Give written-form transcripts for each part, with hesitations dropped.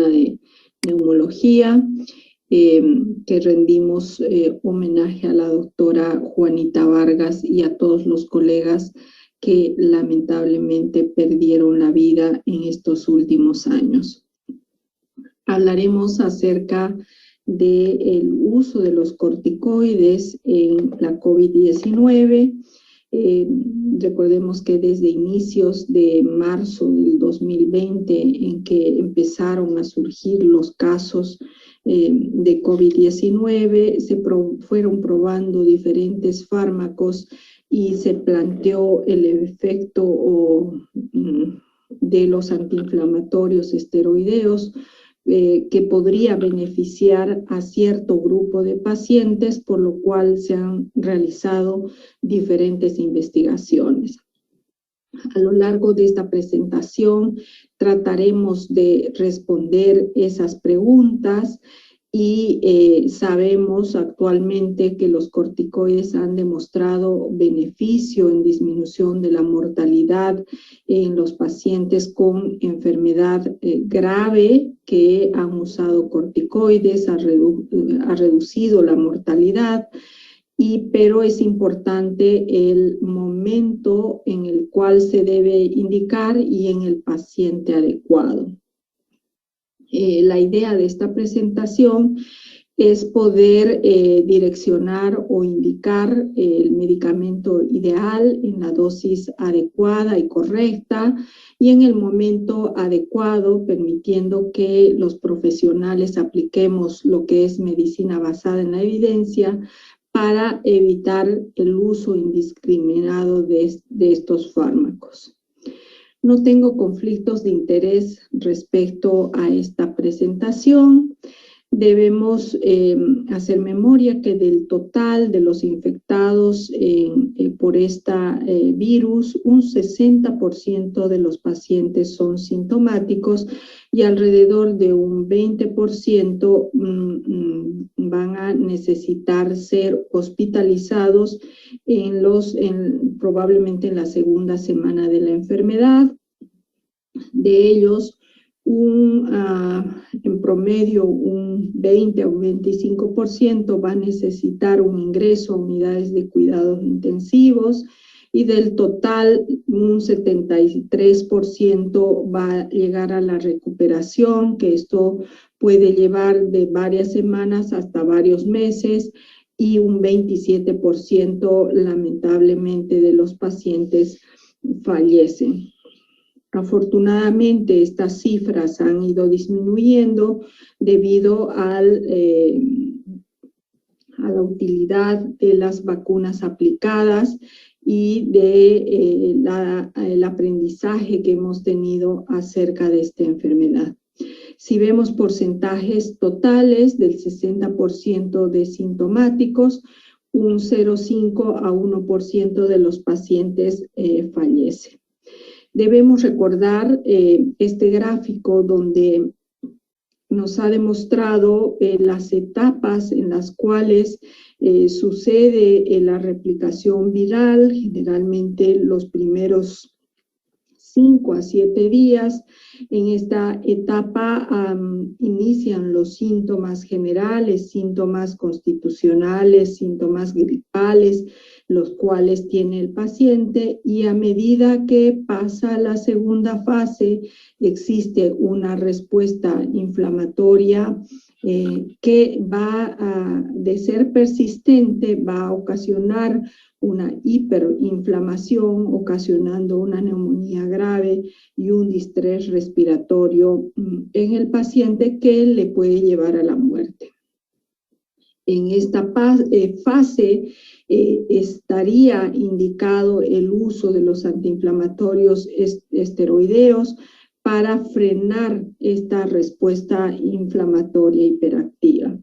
Mexicana de Neumología, que rendimos homenaje a la doctora Juanita Vargas y a todos los colegas que lamentablemente perdieron la vida en estos últimos años. Hablaremos acerca del uso de los corticoides en la COVID-19. Recordemos que desde inicios de marzo del 2020, en que empezaron a surgir los casos de COVID-19, fueron probando diferentes fármacos y se planteó el efecto de los antiinflamatorios esteroideos que podría beneficiar a cierto grupo de pacientes, por lo cual se han realizado diferentes investigaciones. A lo largo de esta presentación trataremos de responder esas preguntas y sabemos actualmente que los corticoides han demostrado beneficio en disminución de la mortalidad en los pacientes con enfermedad grave que han usado corticoides, ha reducido la mortalidad, pero es importante el momento en el cual se debe indicar y en el paciente adecuado. La idea de esta presentación es poder direccionar o indicar el medicamento ideal en la dosis adecuada y correcta y en el momento adecuado, permitiendo que los profesionales apliquemos lo que es medicina basada en la evidencia para evitar el uso indiscriminado de estos fármacos. No tengo conflictos de interés respecto a esta presentación. Debemos hacer memoria que del total de los infectados por esta virus, un 60% de los pacientes son sintomáticos y alrededor de un 20% van a necesitar ser hospitalizados probablemente en la segunda semana de la enfermedad. De ellos, en promedio, un 20 o un 25% va a necesitar un ingreso a unidades de cuidados intensivos y del total, un 73% va a llegar a la recuperación, que esto puede llevar de varias semanas hasta varios meses, y un 27% lamentablemente de los pacientes fallecen. Afortunadamente, estas cifras han ido disminuyendo debido a la utilidad de las vacunas aplicadas y el aprendizaje que hemos tenido acerca de esta enfermedad. Si vemos porcentajes totales del 60% de sintomáticos, un 0,5 a 1% de los pacientes fallecen. Debemos recordar este gráfico donde nos ha demostrado las etapas en las cuales sucede la replicación viral, generalmente los primeros 5 a 7 días. En esta etapa inician los síntomas generales, síntomas constitucionales, síntomas gripales, los cuales tiene el paciente, y a medida que pasa la segunda fase existe una respuesta inflamatoria que de ser persistente, va a ocasionar una hiperinflamación, ocasionando una neumonía grave y un distrés respiratorio en el paciente que le puede llevar a la muerte. En esta fase estaría indicado el uso de los antiinflamatorios esteroideos para frenar esta respuesta inflamatoria hiperactiva.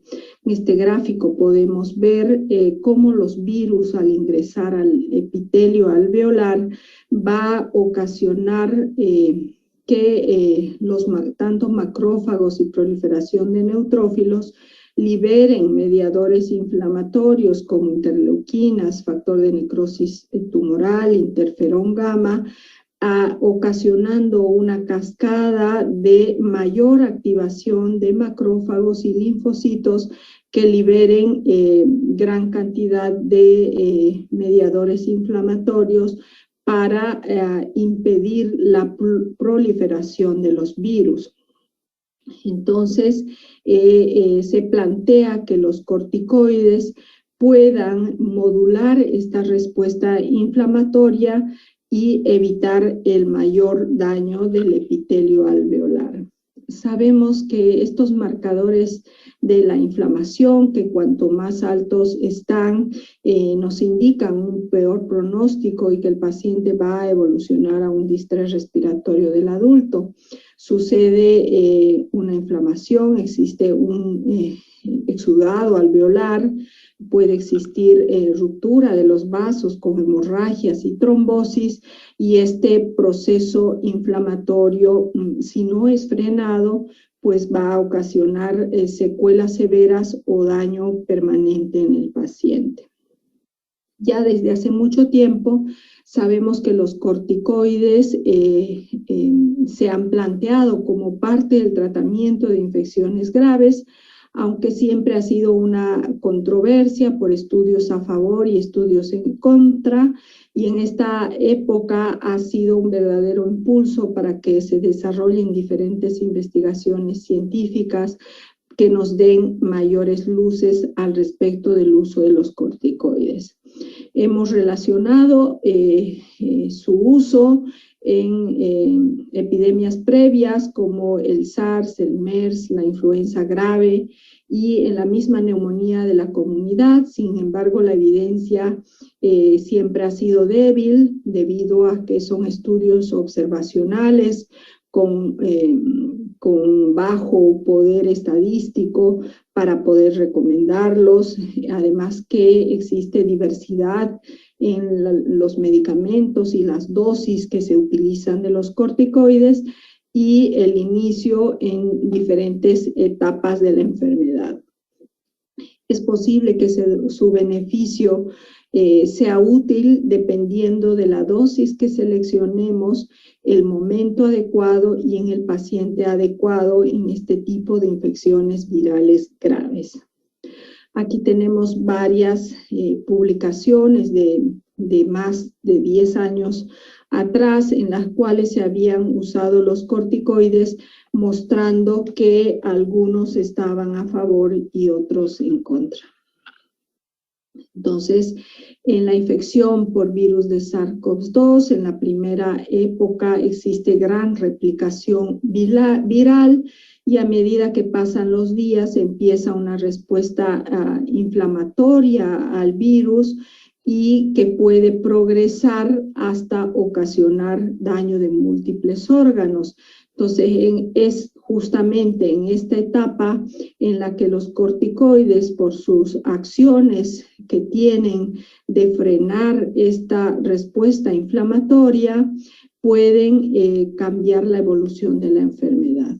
En este gráfico podemos ver cómo los virus, al ingresar al epitelio alveolar, va a ocasionar que tanto macrófagos y proliferación de neutrófilos liberen mediadores inflamatorios como interleuquinas, factor de necrosis tumoral, interferón gamma, ocasionando una cascada de mayor activación de macrófagos y linfocitos que liberen gran cantidad de mediadores inflamatorios para impedir la proliferación de los virus. Entonces, se plantea que los corticoides puedan modular esta respuesta inflamatoria y evitar el mayor daño del epitelio alveolar. Sabemos que estos marcadores de la inflamación, que cuanto más altos están, nos indican un peor pronóstico y que el paciente va a evolucionar a un distrés respiratorio del adulto. Sucede una inflamación, existe un exudado alveolar, puede existir ruptura de los vasos con hemorragias y trombosis, y este proceso inflamatorio, si no es frenado, pues va a ocasionar secuelas severas o daño permanente en el paciente. Ya desde hace mucho tiempo sabemos que los corticoides se han planteado como parte del tratamiento de infecciones graves, aunque siempre ha sido una controversia por estudios a favor y estudios en contra, y en esta época ha sido un verdadero impulso para que se desarrollen diferentes investigaciones científicas que nos den mayores luces al respecto del uso de los corticoides. Hemos relacionado su uso en epidemias previas como el SARS, el MERS, la influenza grave y en la misma neumonía de la comunidad. Sin embargo, la evidencia siempre ha sido débil debido a que son estudios observacionales con bajo poder estadístico para poder recomendarlos, además que existe diversidad en los medicamentos y las dosis que se utilizan de los corticoides y el inicio en diferentes etapas de la enfermedad. Es posible que su beneficio sea útil dependiendo de la dosis que seleccionemos, el momento adecuado y en el paciente adecuado en este tipo de infecciones virales graves. Aquí tenemos varias publicaciones de más de 10 años atrás en las cuales se habían usado los corticoides, mostrando que algunos estaban a favor y otros en contra. Entonces, en la infección por virus de SARS-CoV-2, en la primera época existe gran replicación viral y a medida que pasan los días empieza una respuesta inflamatoria al virus y que puede progresar hasta ocasionar daño de múltiples órganos. Entonces, es justamente en esta etapa en la que los corticoides, por sus acciones que tienen de frenar esta respuesta inflamatoria, pueden cambiar la evolución de la enfermedad.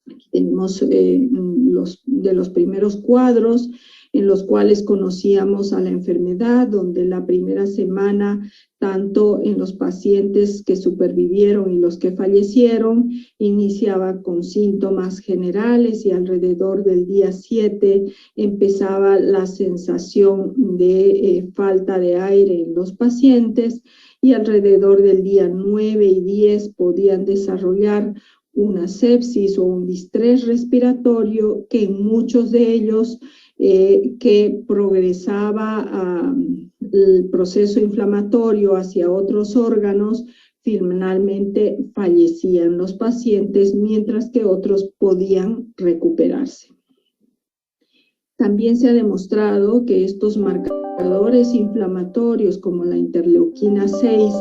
Aquí tenemos de los primeros cuadros en los cuales conocíamos a la enfermedad, donde la primera semana, tanto en los pacientes que supervivieron y los que fallecieron, iniciaba con síntomas generales y alrededor del día 7 empezaba la sensación de falta de aire en los pacientes y alrededor del día 9 y 10 podían desarrollar una sepsis o un distrés respiratorio que en muchos de ellos que progresaba el proceso inflamatorio hacia otros órganos, finalmente fallecían los pacientes, mientras que otros podían recuperarse. También se ha demostrado que estos marcadores inflamatorios como la interleuquina 6,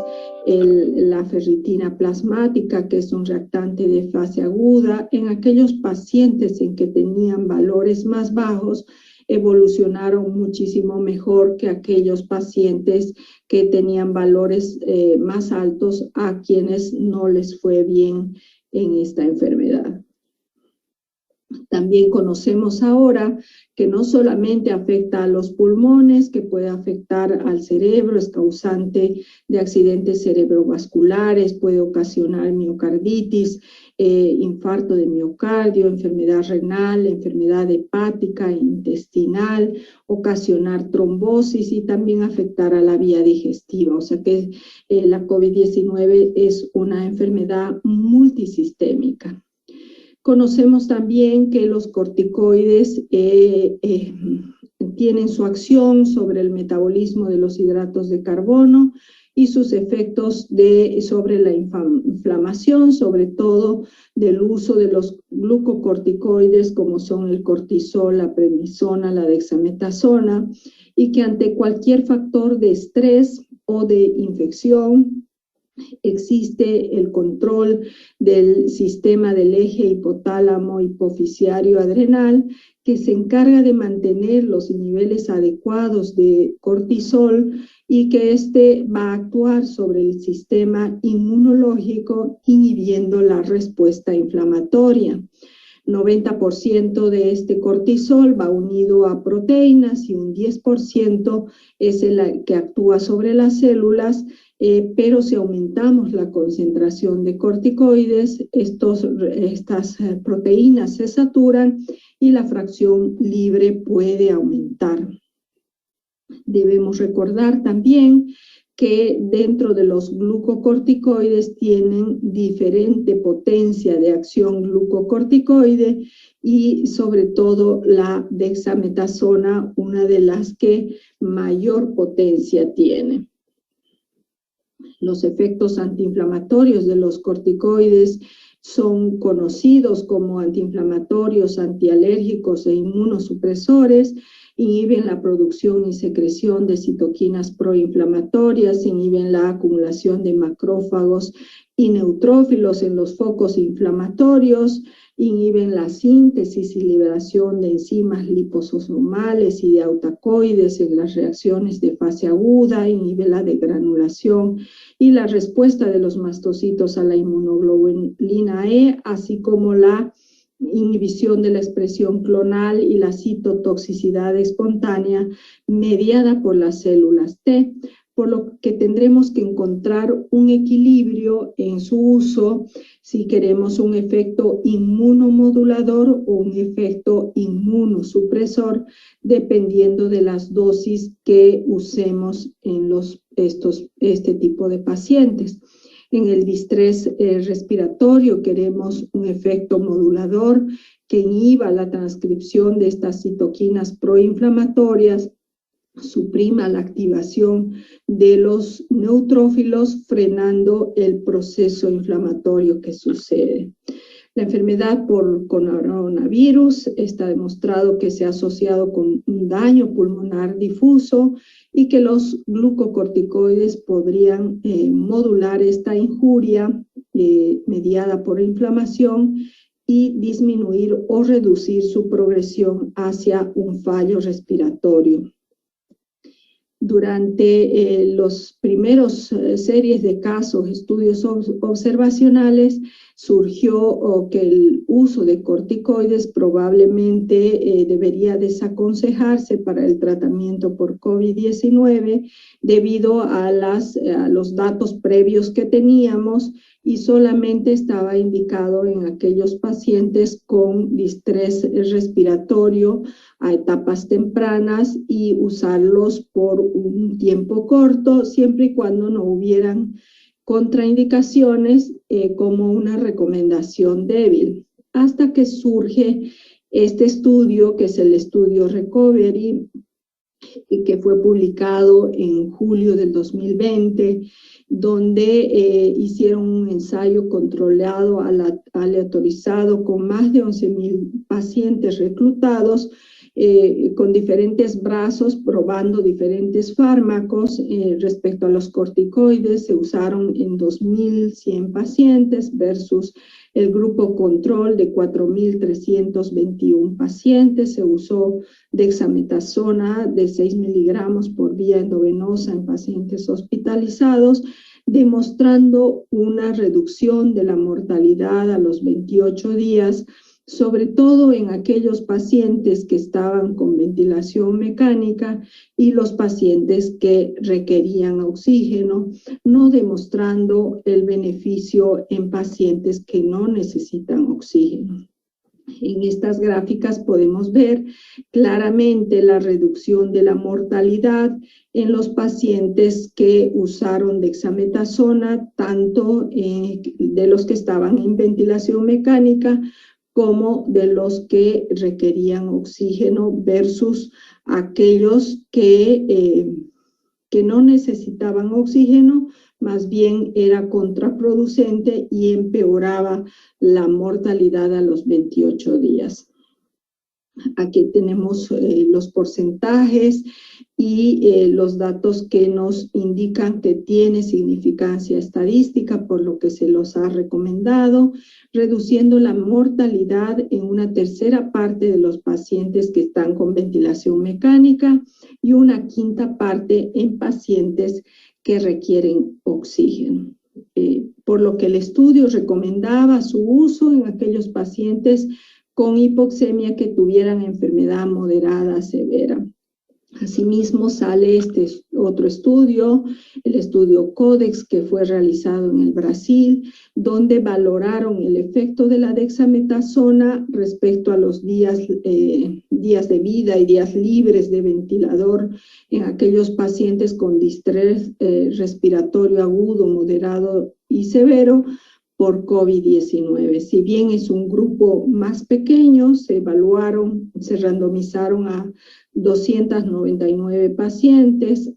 la ferritina plasmática, que es un reactante de fase aguda, en aquellos pacientes en que tenían valores más bajos, evolucionaron muchísimo mejor que aquellos pacientes que tenían valores más altos a quienes no les fue bien en esta enfermedad. También conocemos ahora que no solamente afecta a los pulmones, que puede afectar al cerebro, es causante de accidentes cerebrovasculares, puede ocasionar miocarditis, infarto de miocardio, enfermedad renal, enfermedad hepática, intestinal, ocasionar trombosis y también afectar a la vía digestiva. O sea que la COVID-19 es una enfermedad multisistémica. Conocemos también que los corticoides tienen su acción sobre el metabolismo de los hidratos de carbono y sus efectos sobre la inflamación, sobre todo del uso de los glucocorticoides como son el cortisol, la prednisona, la dexametasona, y que ante cualquier factor de estrés o de infección, existe el control del sistema del eje hipotálamo hipofisiario adrenal que se encarga de mantener los niveles adecuados de cortisol y que este va a actuar sobre el sistema inmunológico inhibiendo la respuesta inflamatoria. 90% de este cortisol va unido a proteínas y un 10% es el que actúa sobre las células, pero si aumentamos la concentración de corticoides, estas proteínas se saturan y la fracción libre puede aumentar. Debemos recordar también que dentro de los glucocorticoides tienen diferente potencia de acción glucocorticoide y sobre todo la dexametasona, una de las que mayor potencia tiene. Los efectos antiinflamatorios de los corticoides son conocidos como antiinflamatorios, antialérgicos e inmunosupresores, inhiben la producción y secreción de citoquinas proinflamatorias, inhiben la acumulación de macrófagos y neutrófilos en los focos inflamatorios, inhiben la síntesis y liberación de enzimas liposomales y de autacoides en las reacciones de fase aguda, inhiben la degranulación y la respuesta de los mastocitos a la inmunoglobulina E, así como la inhibición de la expresión clonal y la citotoxicidad espontánea mediada por las células T, por lo que tendremos que encontrar un equilibrio en su uso si queremos un efecto inmunomodulador o un efecto inmunosupresor, dependiendo de las dosis que usemos en este tipo de pacientes. En el distrés respiratorio queremos un efecto modulador que inhiba la transcripción de estas citoquinas proinflamatorias, suprima la activación de los neutrófilos, frenando el proceso inflamatorio que sucede. La enfermedad por coronavirus está demostrado que se ha asociado con un daño pulmonar difuso y que los glucocorticoides podrían modular esta injuria mediada por inflamación y disminuir o reducir su progresión hacia un fallo respiratorio. Durante los primeros series de casos, estudios observacionales, surgió que el uso de corticoides probablemente debería desaconsejarse para el tratamiento por COVID-19 debido a los datos previos que teníamos y solamente estaba indicado en aquellos pacientes con distrés respiratorio a etapas tempranas y usarlos por un tiempo corto, siempre y cuando no hubieran contraindicaciones como una recomendación débil, hasta que surge este estudio, que es el estudio Recovery, y que fue publicado en julio del 2020, donde hicieron un ensayo controlado, aleatorizado, con más de 11,000 pacientes reclutados, con diferentes brazos, probando diferentes fármacos respecto a los corticoides. Se usaron en 2,100 pacientes versus el grupo control de 4,321 pacientes. Se usó dexametasona de 6 miligramos por vía endovenosa en pacientes hospitalizados, demostrando una reducción de la mortalidad a los 28 días sobre todo en aquellos pacientes que estaban con ventilación mecánica y los pacientes que requerían oxígeno, no demostrando el beneficio en pacientes que no necesitan oxígeno. En estas gráficas podemos ver claramente la reducción de la mortalidad en los pacientes que usaron dexametasona, tanto de los que estaban en ventilación mecánica como de los que requerían oxígeno versus aquellos que no necesitaban oxígeno, más bien era contraproducente y empeoraba la mortalidad a los 28 días. Aquí tenemos los porcentajes y los datos que nos indican que tiene significancia estadística, por lo que se los ha recomendado, reduciendo la mortalidad en una tercera parte de los pacientes que están con ventilación mecánica y una quinta parte en pacientes que requieren oxígeno. Por lo que el estudio recomendaba su uso en aquellos pacientes con hipoxemia que tuvieran enfermedad moderada severa. Asimismo, sale este otro estudio, el estudio CODEX, que fue realizado en el Brasil, donde valoraron el efecto de la dexametasona respecto a los días de vida y días libres de ventilador en aquellos pacientes con distrés respiratorio agudo, moderado y severo por COVID-19. Si bien es un grupo más pequeño, se randomizaron a 299 pacientes,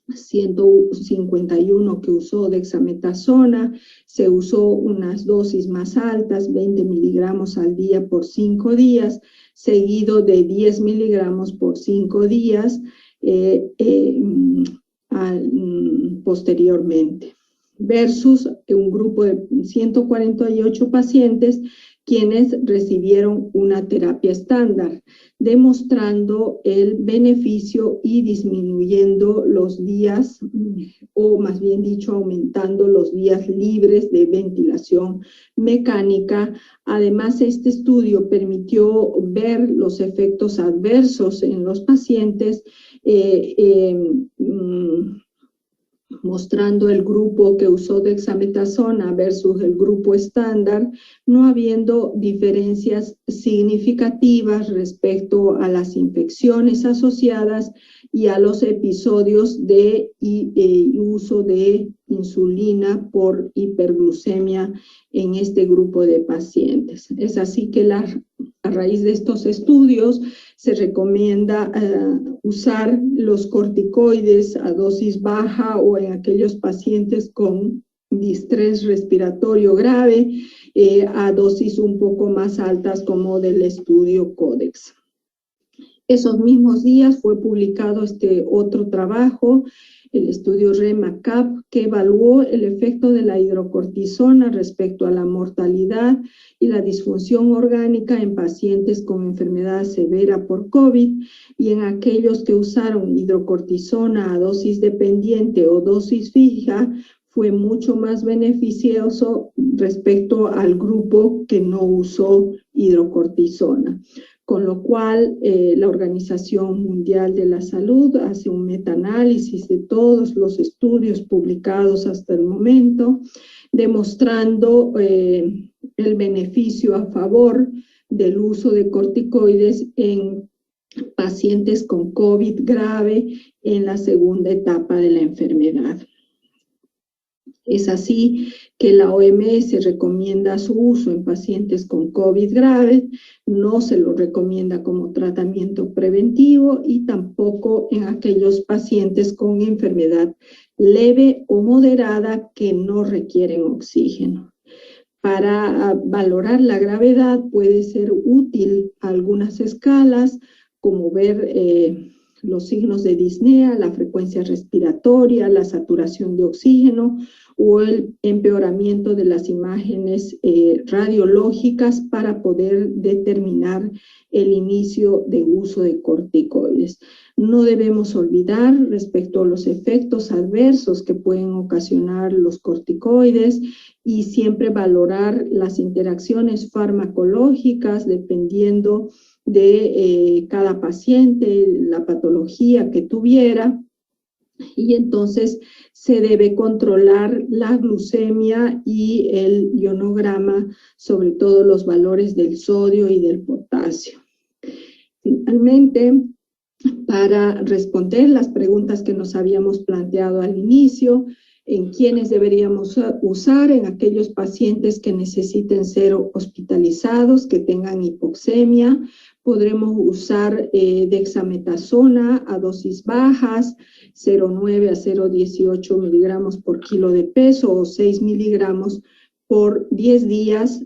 151 que usó dexametasona, se usó unas dosis más altas, 20 miligramos al día por 5 días, seguido de 10 miligramos por 5 días posteriormente, versus un grupo de 148 pacientes quienes recibieron una terapia estándar, demostrando el beneficio y disminuyendo los días, o más bien dicho, aumentando los días libres de ventilación mecánica. Además, este estudio permitió ver los efectos adversos en los pacientes, mostrando el grupo que usó dexametasona versus el grupo estándar, no habiendo diferencias significativas respecto a las infecciones asociadas y a los episodios de uso de insulina por hiperglucemia en este grupo de pacientes. Es así que a raíz de estos estudios se recomienda usar los corticoides a dosis baja o en aquellos pacientes con distrés respiratorio grave a dosis un poco más altas como del estudio CODEX. Esos mismos días fue publicado este otro trabajo, el estudio REMACAP, que evaluó el efecto de la hidrocortisona respecto a la mortalidad y la disfunción orgánica en pacientes con enfermedad severa por COVID y en aquellos que usaron hidrocortisona a dosis dependiente o dosis fija, fue mucho más beneficioso respecto al grupo que no usó hidrocortisona. Con lo cual, la Organización Mundial de la Salud hace un metaanálisis de todos los estudios publicados hasta el momento, demostrando el beneficio a favor del uso de corticoides en pacientes con COVID grave en la segunda etapa de la enfermedad. Es así que la OMS recomienda su uso en pacientes con COVID grave, no se lo recomienda como tratamiento preventivo y tampoco en aquellos pacientes con enfermedad leve o moderada que no requieren oxígeno. Para valorar la gravedad puede ser útil algunas escalas, como ver los signos de disnea, la frecuencia respiratoria, la saturación de oxígeno o el empeoramiento de las imágenes radiológicas para poder determinar el inicio de uso de corticoides. No debemos olvidar respecto a los efectos adversos que pueden ocasionar los corticoides y siempre valorar las interacciones farmacológicas dependiendo de cada paciente, la patología que tuviera, y entonces se debe controlar la glucemia y el ionograma, sobre todo los valores del sodio y del potasio. Finalmente, para responder las preguntas que nos habíamos planteado al inicio, en quiénes deberíamos usar, en aquellos pacientes que necesiten ser hospitalizados, que tengan hipoxemia. Podremos usar dexametasona a dosis bajas, 0,9 a 0,18 miligramos por kilo de peso o 6 miligramos por 10 días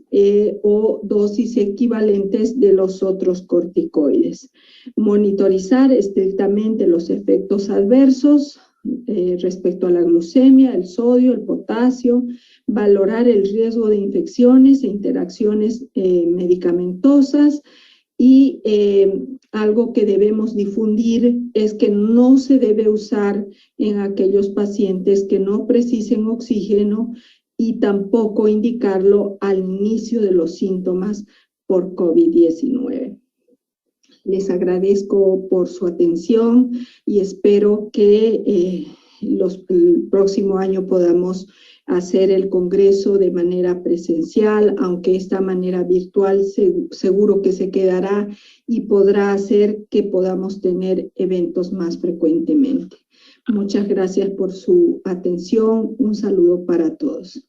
o dosis equivalentes de los otros corticoides. Monitorizar estrictamente los efectos adversos respecto a la glucemia, el sodio, el potasio, valorar el riesgo de infecciones e interacciones medicamentosas y algo que debemos difundir es que no se debe usar en aquellos pacientes que no precisen oxígeno y tampoco indicarlo al inicio de los síntomas por COVID-19. Les agradezco por su atención y espero que el próximo año podamos hacer el congreso de manera presencial, aunque esta manera virtual seguro que se quedará y podrá hacer que podamos tener eventos más frecuentemente. Muchas gracias por su atención. Un saludo para todos.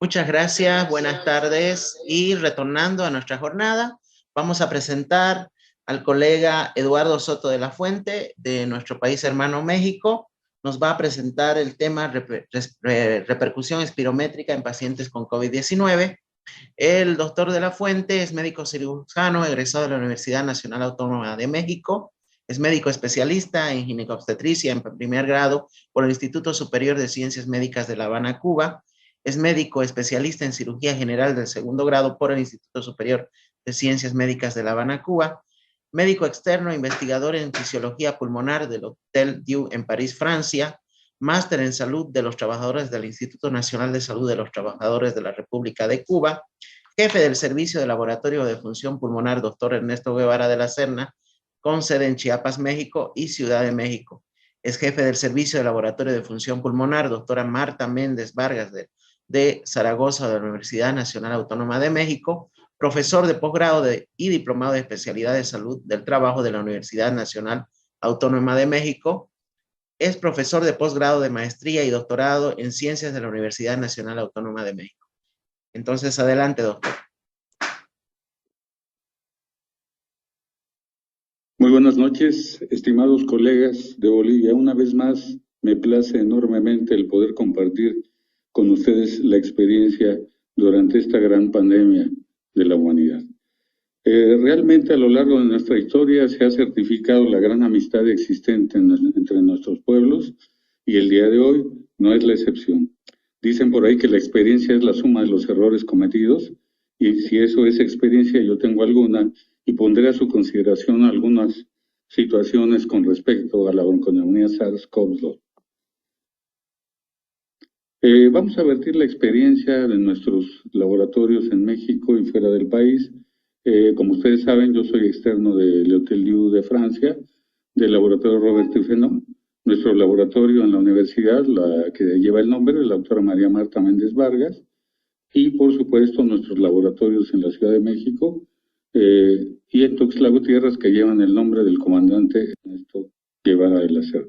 Muchas gracias, buenas tardes, y retornando a nuestra jornada, vamos a presentar al colega Eduardo Soto de la Fuente de nuestro país hermano México. Nos va a presentar el tema repercusión espirométrica en pacientes con COVID-19. El doctor de la Fuente es médico cirujano egresado de la Universidad Nacional Autónoma de México. Es médico especialista en ginecobstetricia en primer grado por el Instituto Superior de Ciencias Médicas de La Habana, Cuba. Es médico especialista en cirugía general del segundo grado por el Instituto Superior de Ciencias Médicas de La Habana, Cuba. Médico externo, investigador en fisiología pulmonar del Hotel Dieu en París, Francia. Máster en salud de los trabajadores del Instituto Nacional de Salud de los Trabajadores de la República de Cuba. Jefe del Servicio de Laboratorio de Función Pulmonar, doctor Ernesto Guevara de la Serna, con sede en Chiapas, México y Ciudad de México. Es jefe del Servicio de Laboratorio de Función Pulmonar, doctora Marta Méndez Vargas de Zaragoza, de la Universidad Nacional Autónoma de México, profesor de posgrado y diplomado de especialidad de salud del trabajo de la Universidad Nacional Autónoma de México. Es profesor de posgrado de maestría y doctorado en ciencias de la Universidad Nacional Autónoma de México. Entonces, adelante, doctor. Muy buenas noches, estimados colegas de Bolivia. Una vez más, me place enormemente el poder compartir con ustedes la experiencia durante esta gran pandemia de la humanidad. Realmente a lo largo de nuestra historia se ha certificado la gran amistad existente entre nuestros pueblos y el día de hoy no es la excepción. Dicen por ahí que la experiencia es la suma de los errores cometidos y si eso es experiencia yo tengo alguna y pondré a su consideración algunas situaciones con respecto a la bronconeumonía SARS-CoV-2. Vamos a vertir la experiencia de nuestros laboratorios en México y fuera del país. Como ustedes saben, yo soy externo del Hotel Dieu de Francia, del laboratorio Robert Tufenot. Nuestro laboratorio en la universidad, la que lleva el nombre de la doctora María Marta Méndez Vargas, y por supuesto nuestros laboratorios en la Ciudad de México y en Tuxtla Gutiérrez, que llevan el nombre del comandante Ernesto Guevara de la Cerda.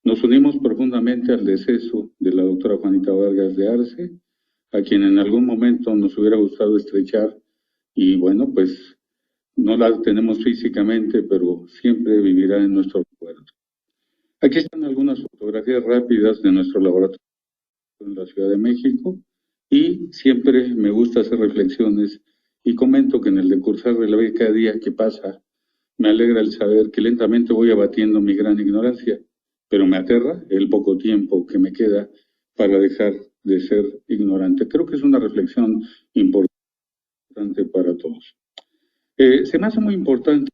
Nos unimos profundamente al deceso de la doctora Juanita Vargas de Arce, a quien en algún momento nos hubiera gustado estrechar, y bueno, pues no la tenemos físicamente, pero siempre vivirá en nuestro recuerdo. Aquí están algunas fotografías rápidas de nuestro laboratorio en la Ciudad de México, y siempre me gusta hacer reflexiones y comento que en el decursar de la vida cada día que pasa, me alegra el saber que lentamente voy abatiendo mi gran ignorancia, pero me aterra el poco tiempo que me queda para dejar de ser ignorante. Creo que es una reflexión importante para todos. Se me hace muy importante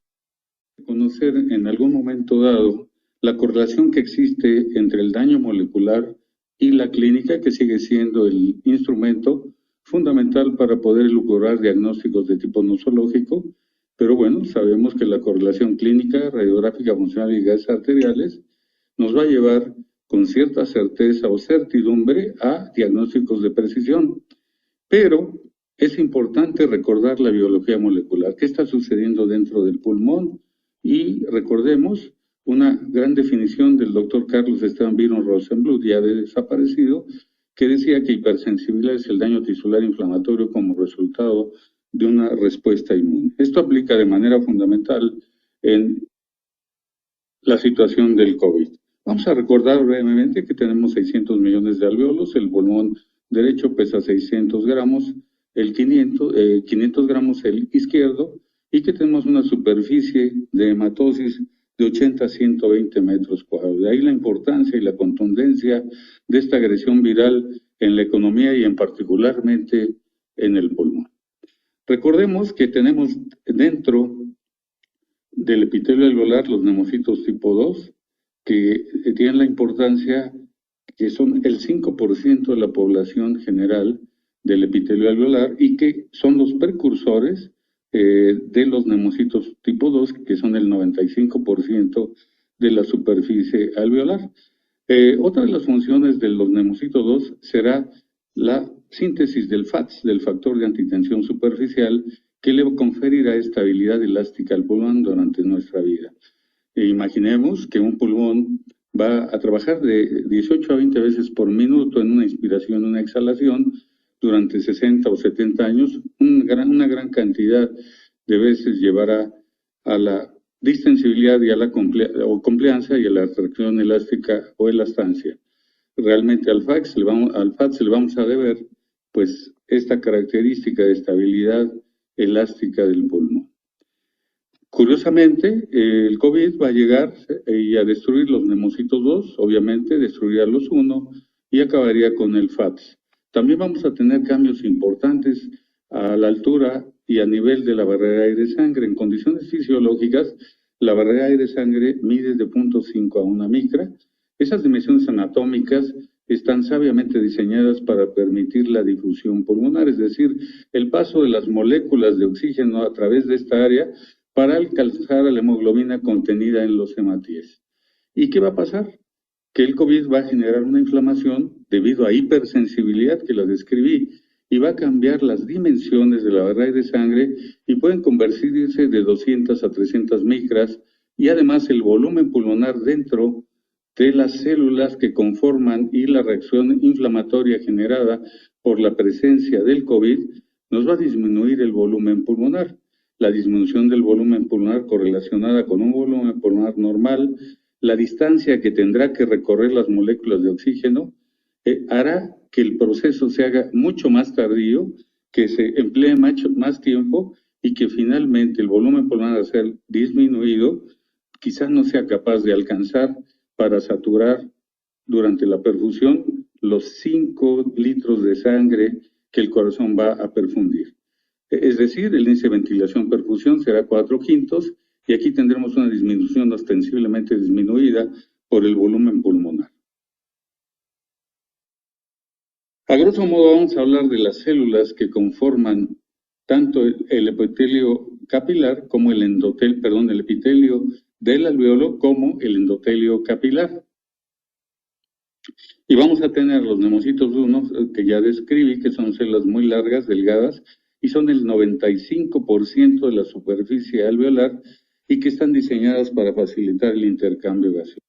conocer en algún momento dado la correlación que existe entre el daño molecular y la clínica, que sigue siendo el instrumento fundamental para poder lograr diagnósticos de tipo nosológico, pero bueno, sabemos que la correlación clínica, radiográfica, funcional y gases arteriales nos va a llevar con cierta certeza o certidumbre a diagnósticos de precisión. Pero es importante recordar la biología molecular, qué está sucediendo dentro del pulmón, y recordemos una gran definición del doctor Carlos Esteban Byron Rosenbluth, ya desaparecido, que decía que hipersensibilidad es el daño tisular inflamatorio como resultado de una respuesta inmune. Esto aplica de manera fundamental en la situación del COVID. Vamos a recordar brevemente que tenemos 600 millones de alvéolos, el pulmón derecho pesa 600 gramos, el 500 gramos el izquierdo, y que tenemos una superficie de hematosis de 80 a 120 metros cuadrados. De ahí la importancia y la contundencia de esta agresión viral en la economía y en particularmente en el pulmón. Recordemos que tenemos dentro del epitelio alveolar los neumocitos tipo 2, que tienen la importancia que son el 5% de la población general del epitelio alveolar y que son los precursores de los neumocitos tipo 2, que son el 95% de la superficie alveolar. Otra de las funciones de los neumocitos 2 será la síntesis del FATS, del factor de antitensión superficial, que le conferirá estabilidad elástica al pulmón durante nuestra vida. Imaginemos que un pulmón va a trabajar de 18 a 20 veces por minuto en una inspiración y una exhalación durante 60 o 70 años. Una gran cantidad de veces llevará a la distensibilidad y a la compliancia y a la retracción elástica o elastancia. Realmente al FATS le vamos a deber pues esta característica de estabilidad elástica del pulmón. Curiosamente, el COVID va a llegar y a destruir los neumocitos 2, obviamente destruiría los 1 y acabaría con el FATS. También vamos a tener cambios importantes a la altura y a nivel de la barrera aire-sangre. En condiciones fisiológicas, la barrera aire-sangre mide de 0.5 a 1 micra. Esas dimensiones anatómicas están sabiamente diseñadas para permitir la difusión pulmonar, es decir, el paso de las moléculas de oxígeno a través de esta área para alcanzar a la hemoglobina contenida en los hematíes. ¿Y qué va a pasar? Que el COVID va a generar una inflamación debido a hipersensibilidad que la describí y va a cambiar las dimensiones de la barrera de sangre y pueden convertirse de 200 a 300 micras, y además el volumen pulmonar dentro de las células que conforman y la reacción inflamatoria generada por la presencia del COVID nos va a disminuir el volumen pulmonar. La disminución del volumen pulmonar correlacionada con un volumen pulmonar normal, la distancia que tendrá que recorrer las moléculas de oxígeno, hará que el proceso se haga mucho más tardío, que se emplee más tiempo y que finalmente el volumen pulmonar, al ser disminuido, quizás no sea capaz de alcanzar para saturar durante la perfusión los 5 litros de sangre que el corazón va a perfundir. Es decir, el índice de ventilación-perfusión será 4/5 y aquí tendremos una disminución ostensiblemente disminuida por el volumen pulmonar. A grosso modo vamos a hablar de las células que conforman tanto el epitelio capilar como el epitelio del alveolo como el endotelio capilar. Y vamos a tener los nemocitos 1, que ya describí, que son células muy largas, delgadas, y son el 95% de la superficie alveolar y que están diseñadas para facilitar el intercambio gaseoso.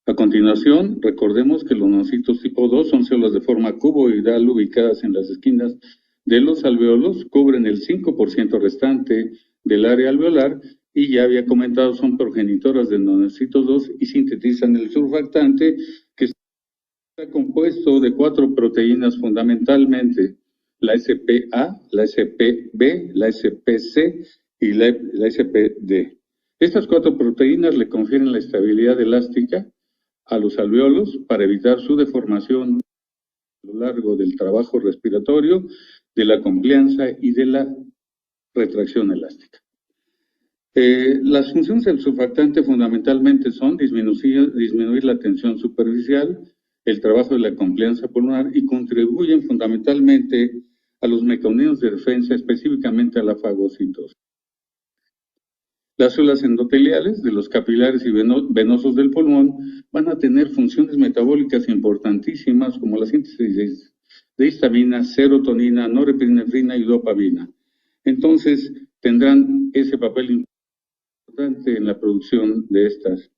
A continuación, recordemos que los nemocitos tipo 2 son células de forma cuboidal ubicadas en las esquinas de los alveolos, cubren el 5% restante del área alveolar y ya había comentado, son progenitoras de nemocitos 2 y sintetizan el surfactante que está compuesto de 4 proteínas fundamentalmente, la SPA, la SPB, la SPC y la SPD. Estas 4 proteínas le confieren la estabilidad elástica a los alveolos para evitar su deformación a lo largo del trabajo respiratorio, de la complianza y de la retracción elástica. Las funciones del surfactante fundamentalmente son disminuir la tensión superficial, el trabajo de la complianza pulmonar y contribuyen fundamentalmente a los mecanismos de defensa, específicamente a la fagocitosis. Las células endoteliales de los capilares y venosos del pulmón van a tener funciones metabólicas importantísimas como la síntesis de histamina, serotonina, norepinefrina y dopamina. Entonces, tendrán ese papel importante en la producción de estas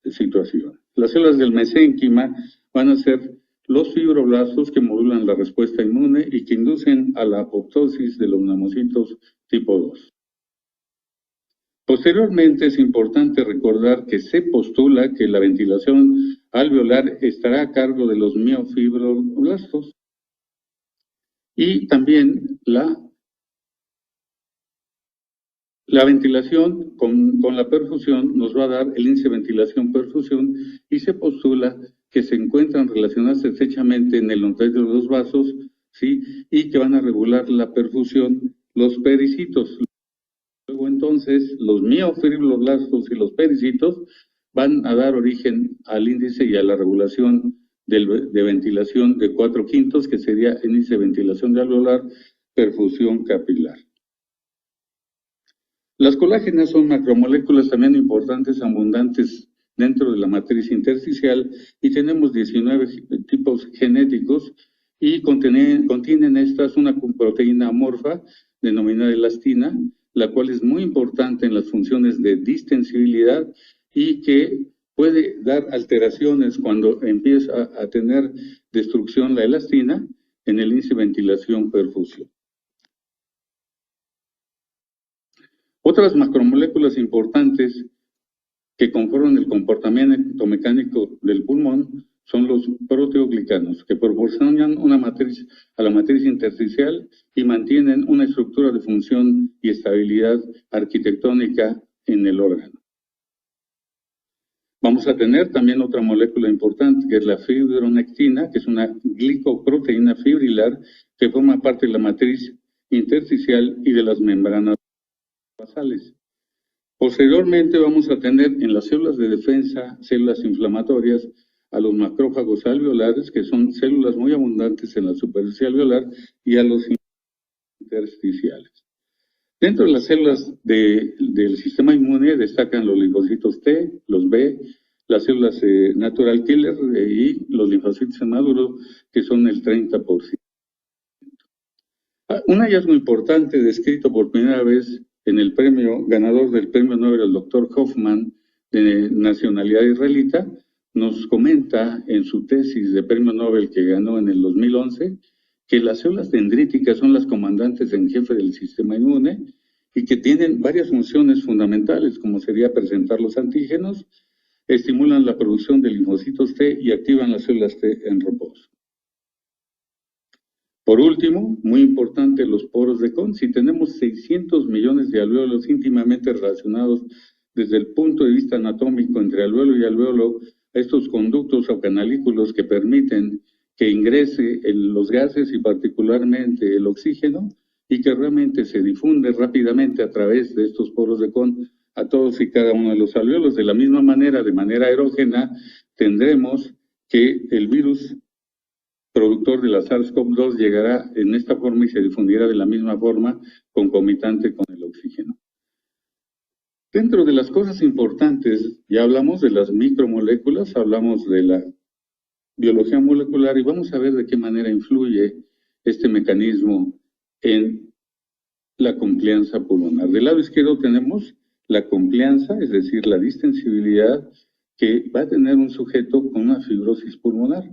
situaciones. Las células del mesénquima van a ser los fibroblastos que modulan la respuesta inmune y que inducen a la apoptosis de los nemocitos tipo 2. Posteriormente es importante recordar que se postula que la ventilación alveolar estará a cargo de los miofibroblastos y también la ventilación con la perfusión nos va a dar el índice de ventilación-perfusión y se postula que se encuentran relacionadas estrechamente en el endotelio de los vasos, ¿sí? Y que van a regular la perfusión los pericitos. Luego entonces los miofibroblastos y los pericitos van a dar origen al índice y a la regulación de ventilación de 4/5, que sería el índice de ventilación alveolar, perfusión capilar. Las colágenas son macromoléculas también importantes, abundantes dentro de la matriz intersticial y tenemos 19 tipos genéticos y contienen estas una proteína amorfa denominada elastina, la cual es muy importante en las funciones de distensibilidad y que puede dar alteraciones cuando empieza a tener destrucción la elastina en el índice de ventilación-perfusión. Otras macromoléculas importantes que conforman el comportamiento mecánico del pulmón son los proteoglicanos, que proporcionan una matriz a la matriz intersticial y mantienen una estructura de función y estabilidad arquitectónica en el órgano. Vamos a tener también otra molécula importante, que es la fibronectina, que es una glicoproteína fibrilar que forma parte de la matriz intersticial y de las membranas basales. Posteriormente vamos a tener en las células de defensa, células inflamatorias, a los macrófagos alveolares, que son células muy abundantes en la superficie alveolar, y a los intersticiales. Dentro de las células del sistema inmune destacan los linfocitos T, los B, las células natural killer y los linfocitos inmaduros, que son el 30%. Un hallazgo importante descrito por primera vez en el ganador del premio Nobel, el doctor Hoffman, de nacionalidad israelita, nos comenta en su tesis de premio Nobel que ganó en el 2011, que las células dendríticas son las comandantes en jefe del sistema inmune y que tienen varias funciones fundamentales, como sería presentar los antígenos, estimulan la producción de linfocitos T y activan las células T en reposo. Por último, muy importante, los poros de Kohn. Si tenemos 600 millones de alvéolos íntimamente relacionados desde el punto de vista anatómico entre alvéolo y alvéolo, estos conductos o canalículos que permiten que ingrese los gases y particularmente el oxígeno y que realmente se difunde rápidamente a través de estos poros de Kohn a todos y cada uno de los alvéolos. De la misma manera, de manera erógena, tendremos que el virus productor de la SARS-CoV-2 llegará en esta forma y se difundirá de la misma forma concomitante con el oxígeno. Dentro de las cosas importantes, ya hablamos de las micromoléculas, hablamos de la biología molecular y vamos a ver de qué manera influye este mecanismo en la complianza pulmonar. Del lado izquierdo tenemos la complianza, es decir, la distensibilidad que va a tener un sujeto con una fibrosis pulmonar.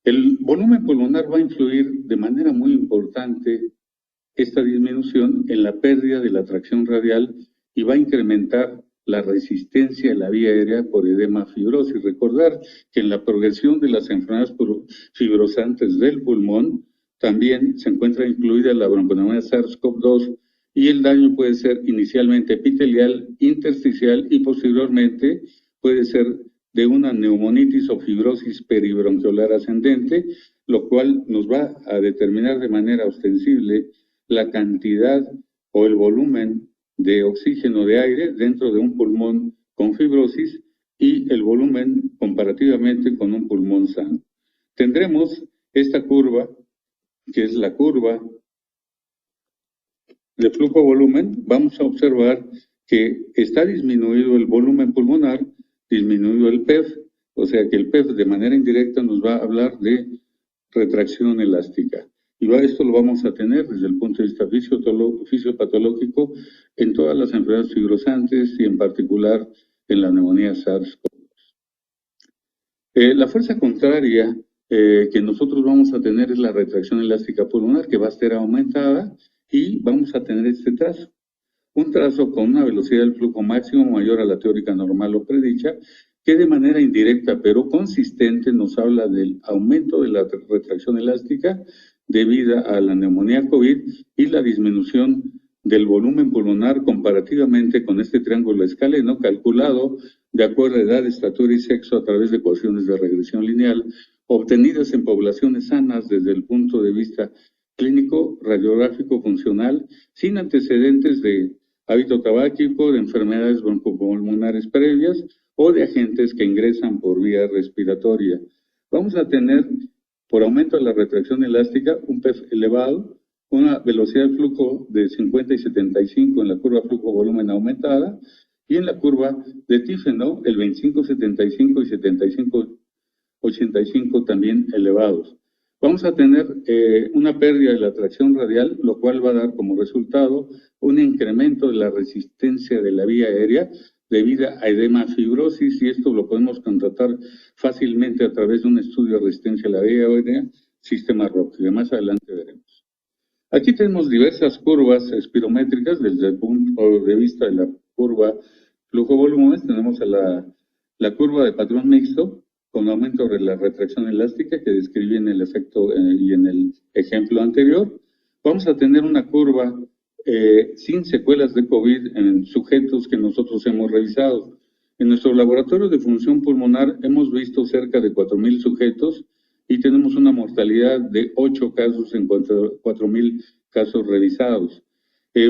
El volumen pulmonar va a influir de manera muy importante esta disminución en la pérdida de la tracción radial y va a incrementar la resistencia a la vía aérea por edema fibrosis. Recordar que en la progresión de las enfermedades fibrosantes del pulmón también se encuentra incluida la bronconeumonía SARS-CoV-2 y el daño puede ser inicialmente epitelial, intersticial y posteriormente puede ser de una neumonitis o fibrosis peribronquiolar ascendente, lo cual nos va a determinar de manera ostensible la cantidad o el volumen de oxígeno de aire dentro de un pulmón con fibrosis y el volumen comparativamente con un pulmón sano. Tendremos esta curva, que es la curva de flujo-volumen. Vamos a observar que está disminuido el volumen pulmonar, disminuido el PEF, o sea que el PEF de manera indirecta nos va a hablar de retracción elástica. Y esto lo vamos a tener desde el punto de vista fisiopatológico en todas las enfermedades fibrosantes y en particular en la neumonía SARS-CoV-2. La fuerza contraria que nosotros vamos a tener es la retracción elástica pulmonar, que va a ser aumentada y vamos a tener este trazo. Un trazo con una velocidad del flujo máximo mayor a la teórica normal o predicha, que de manera indirecta pero consistente nos habla del aumento de la retracción elástica debido a la neumonía COVID y la disminución del volumen pulmonar comparativamente con este triángulo escaleno calculado de acuerdo a edad, estatura y sexo a través de ecuaciones de regresión lineal obtenidas en poblaciones sanas desde el punto de vista clínico, radiográfico, funcional, sin antecedentes de hábito tabáquico, de enfermedades broncopulmonares previas o de agentes que ingresan por vía respiratoria. Vamos a tener, por aumento de la retracción elástica, un PEF elevado, una velocidad de flujo de 50 y 75 en la curva flujo-volumen aumentada, y en la curva de Tífeno, el 25, 75 y 75, 85 también elevados. Vamos a tener una pérdida de la tracción radial, lo cual va a dar como resultado un incremento de la resistencia de la vía aérea debido a edema fibrosis, y esto lo podemos contratar fácilmente a través de un estudio de resistencia a la vía aérea, sistema ROC, que más adelante veremos. Aquí tenemos diversas curvas espirométricas desde el punto de vista de la curva flujo-volumen. Tenemos a la curva de patrón mixto, con aumento de la retracción elástica que describí en el efecto y en el ejemplo anterior. Vamos a tener una curva sin secuelas de COVID en sujetos que nosotros hemos revisado. En nuestro laboratorio de función pulmonar hemos visto cerca de 4,000 sujetos y tenemos una mortalidad de 8 casos en cuanto a 4,000 casos revisados.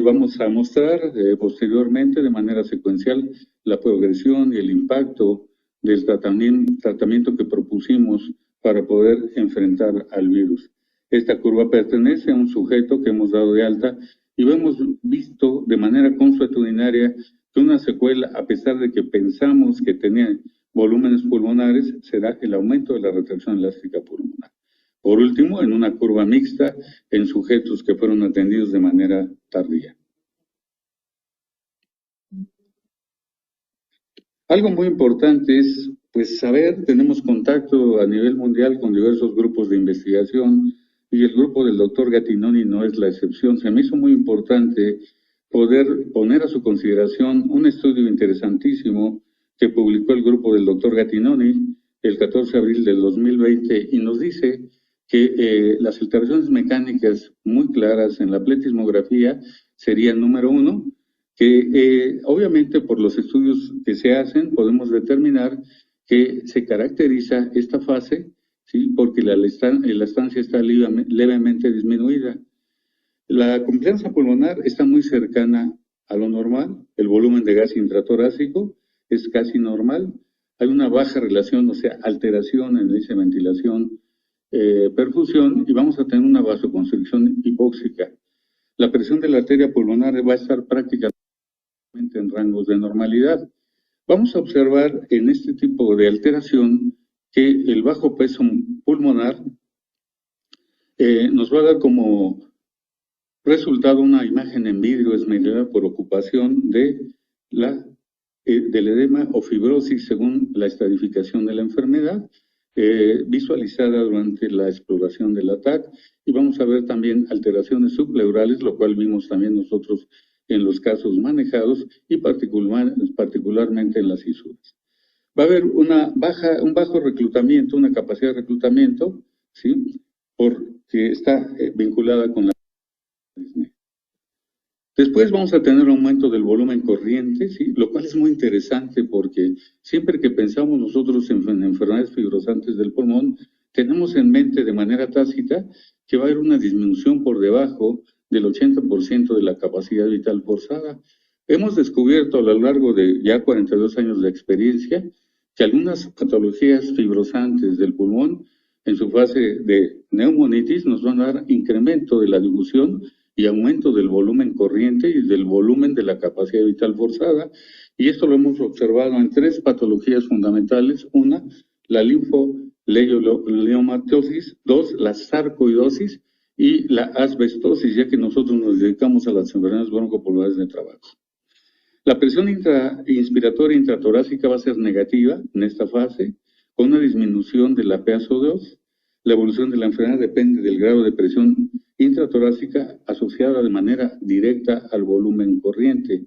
Vamos a mostrar posteriormente de manera secuencial la progresión y el impacto del tratamiento que propusimos para poder enfrentar al virus. Esta curva pertenece a un sujeto que hemos dado de alta y hemos visto de manera consuetudinaria que una secuela, a pesar de que pensamos que tenía volúmenes pulmonares, será el aumento de la retracción elástica pulmonar. Por último, en una curva mixta en sujetos que fueron atendidos de manera tardía. Algo muy importante es, pues, saber, tenemos contacto a nivel mundial con diversos grupos de investigación y el grupo del doctor Gattinoni no es la excepción. Se me hizo muy importante poder poner a su consideración un estudio interesantísimo que publicó el grupo del doctor Gattinoni el 14 de abril del 2020 y nos dice que las alteraciones mecánicas muy claras en la pletismografía serían, número uno, que obviamente por los estudios que se hacen podemos determinar que se caracteriza esta fase, ¿sí? Porque la estancia está levemente disminuida. La complianza pulmonar está muy cercana a lo normal, el volumen de gas intratorácico es casi normal, hay una baja relación, o sea, alteración en esa ventilación perfusión y vamos a tener una vasoconstricción hipóxica. La presión de la arteria pulmonar va a estar prácticamente en rangos de normalidad. Vamos a observar en este tipo de alteración que el bajo peso pulmonar nos va a dar como resultado una imagen en vidrio esmerilada por ocupación del edema o fibrosis según la estratificación de la enfermedad, visualizada durante la exploración del ATAC, y vamos a ver también alteraciones subpleurales, lo cual vimos también nosotros en los casos manejados y particularmente en las fisuras. Va a haber un bajo reclutamiento, una capacidad de reclutamiento, ¿sí? Porque está vinculada con la disnea. Después vamos a tener un aumento del volumen corriente, ¿sí? Lo cual es muy interesante porque siempre que pensamos nosotros en enfermedades fibrosantes del pulmón, tenemos en mente de manera tácita que va a haber una disminución por debajo del 80% de la capacidad vital forzada. Hemos descubierto a lo largo de ya 42 años de experiencia que algunas patologías fibrosantes del pulmón en su fase de neumonitis nos van a dar incremento de la difusión y aumento del volumen corriente y del volumen de la capacidad vital forzada. Y esto lo hemos observado en 3 patologías fundamentales. Una, la linfoleiomatosis. 2, la sarcoidosis. Y la asbestosis, ya que nosotros nos dedicamos a las enfermedades broncopulmonares de trabajo. La presión inspiratoria intratorácica va a ser negativa en esta fase, con una disminución de la PaSO2. La evolución de la enfermedad depende del grado de presión intratorácica asociada de manera directa al volumen corriente.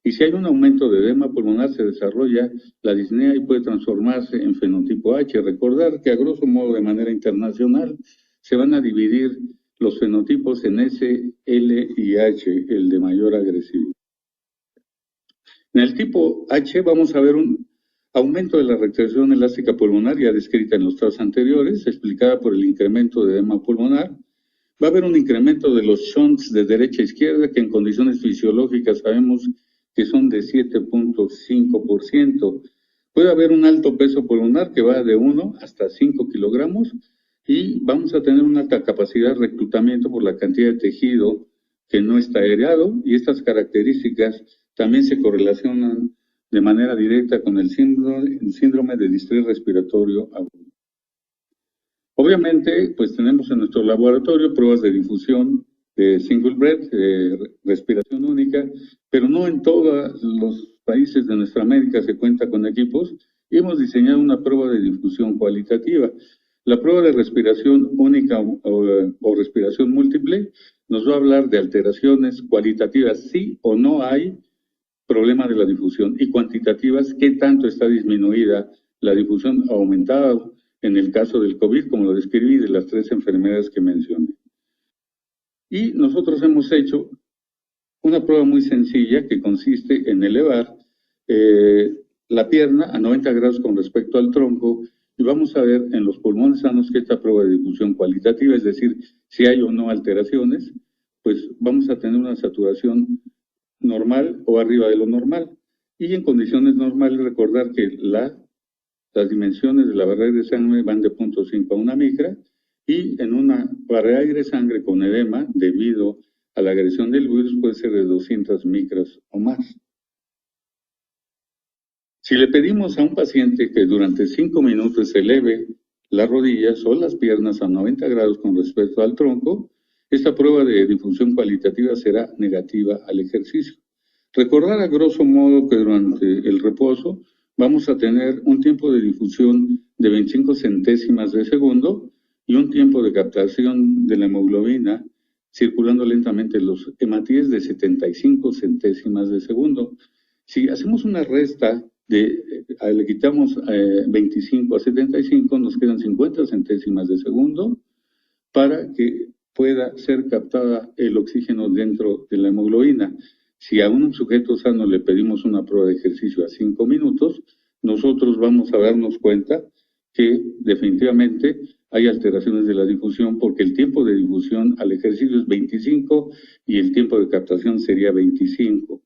Y si hay un aumento de edema pulmonar, se desarrolla la disnea y puede transformarse en fenotipo H. Recordar que a grosso modo de manera internacional se van a dividir los fenotipos en S, L y H, el de mayor agresividad. En el tipo H vamos a ver un aumento de la retracción elástica pulmonar ya descrita en los tratos anteriores, explicada por el incremento de edema pulmonar. Va a haber un incremento de los shunts de derecha a izquierda que en condiciones fisiológicas sabemos que son de 7.5%. Puede haber un alto peso pulmonar que va de 1 hasta 5 kilogramos y vamos a tener una alta capacidad de reclutamiento por la cantidad de tejido que no está aireado, y estas características también se correlacionan de manera directa con el síndrome de distrés respiratorio agudo. Obviamente, pues tenemos en nuestro laboratorio pruebas de difusión de single breath, de respiración única, pero no en todos los países de nuestra América se cuenta con equipos, y hemos diseñado una prueba de difusión cualitativa. La prueba de respiración única o respiración múltiple nos va a hablar de alteraciones cualitativas, sí o no hay problema de la difusión, y cuantitativas, qué tanto está disminuida la difusión, aumentada en el caso del COVID, como lo describí, de las 3 enfermedades que mencioné. Y nosotros hemos hecho una prueba muy sencilla que consiste en elevar la pierna a 90 grados con respecto al tronco, y vamos a ver en los pulmones sanos que esta prueba de difusión cualitativa, es decir, si hay o no alteraciones, pues vamos a tener una saturación normal o arriba de lo normal. Y en condiciones normales recordar que las dimensiones de la barrera de sangre van de 0.5 a 1 micra, y en una barrera aire-sangre con edema, debido a la agresión del virus, puede ser de 200 micras o más. Si le pedimos a un paciente que durante 5 minutos eleve las rodillas o las piernas a 90 grados con respecto al tronco, esta prueba de difusión cualitativa será negativa al ejercicio. Recordar a grosso modo que durante el reposo vamos a tener un tiempo de difusión de 25 centésimas de segundo y un tiempo de captación de la hemoglobina circulando lentamente los hematíes de 75 centésimas de segundo. Si hacemos una resta, le quitamos 25 a 75, nos quedan 50 centésimas de segundo para que pueda ser captada el oxígeno dentro de la hemoglobina. Si a un sujeto sano le pedimos una prueba de ejercicio a 5 minutos, nosotros vamos a darnos cuenta que definitivamente hay alteraciones de la difusión, porque el tiempo de difusión al ejercicio es 25 y el tiempo de captación sería 25.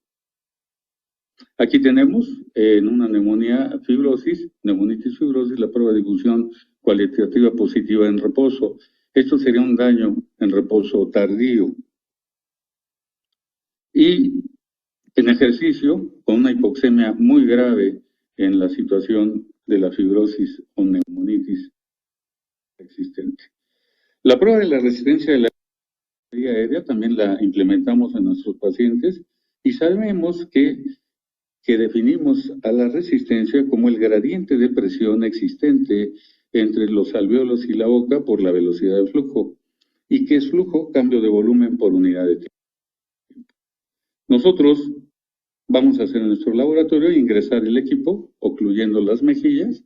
Aquí tenemos en una neumonitis fibrosis, la prueba de difusión cualitativa positiva en reposo. Esto sería un daño en reposo tardío. Y en ejercicio, con una hipoxemia muy grave en la situación de la fibrosis o neumonitis existente. La prueba de la resistencia de la vía aérea también la implementamos en nuestros pacientes y sabemos que definimos a la resistencia como el gradiente de presión existente entre los alvéolos y la boca por la velocidad de flujo. ¿Y qué es flujo? Cambio de volumen por unidad de tiempo. Nosotros vamos a hacer en nuestro laboratorio ingresar el equipo, ocluyendo las mejillas,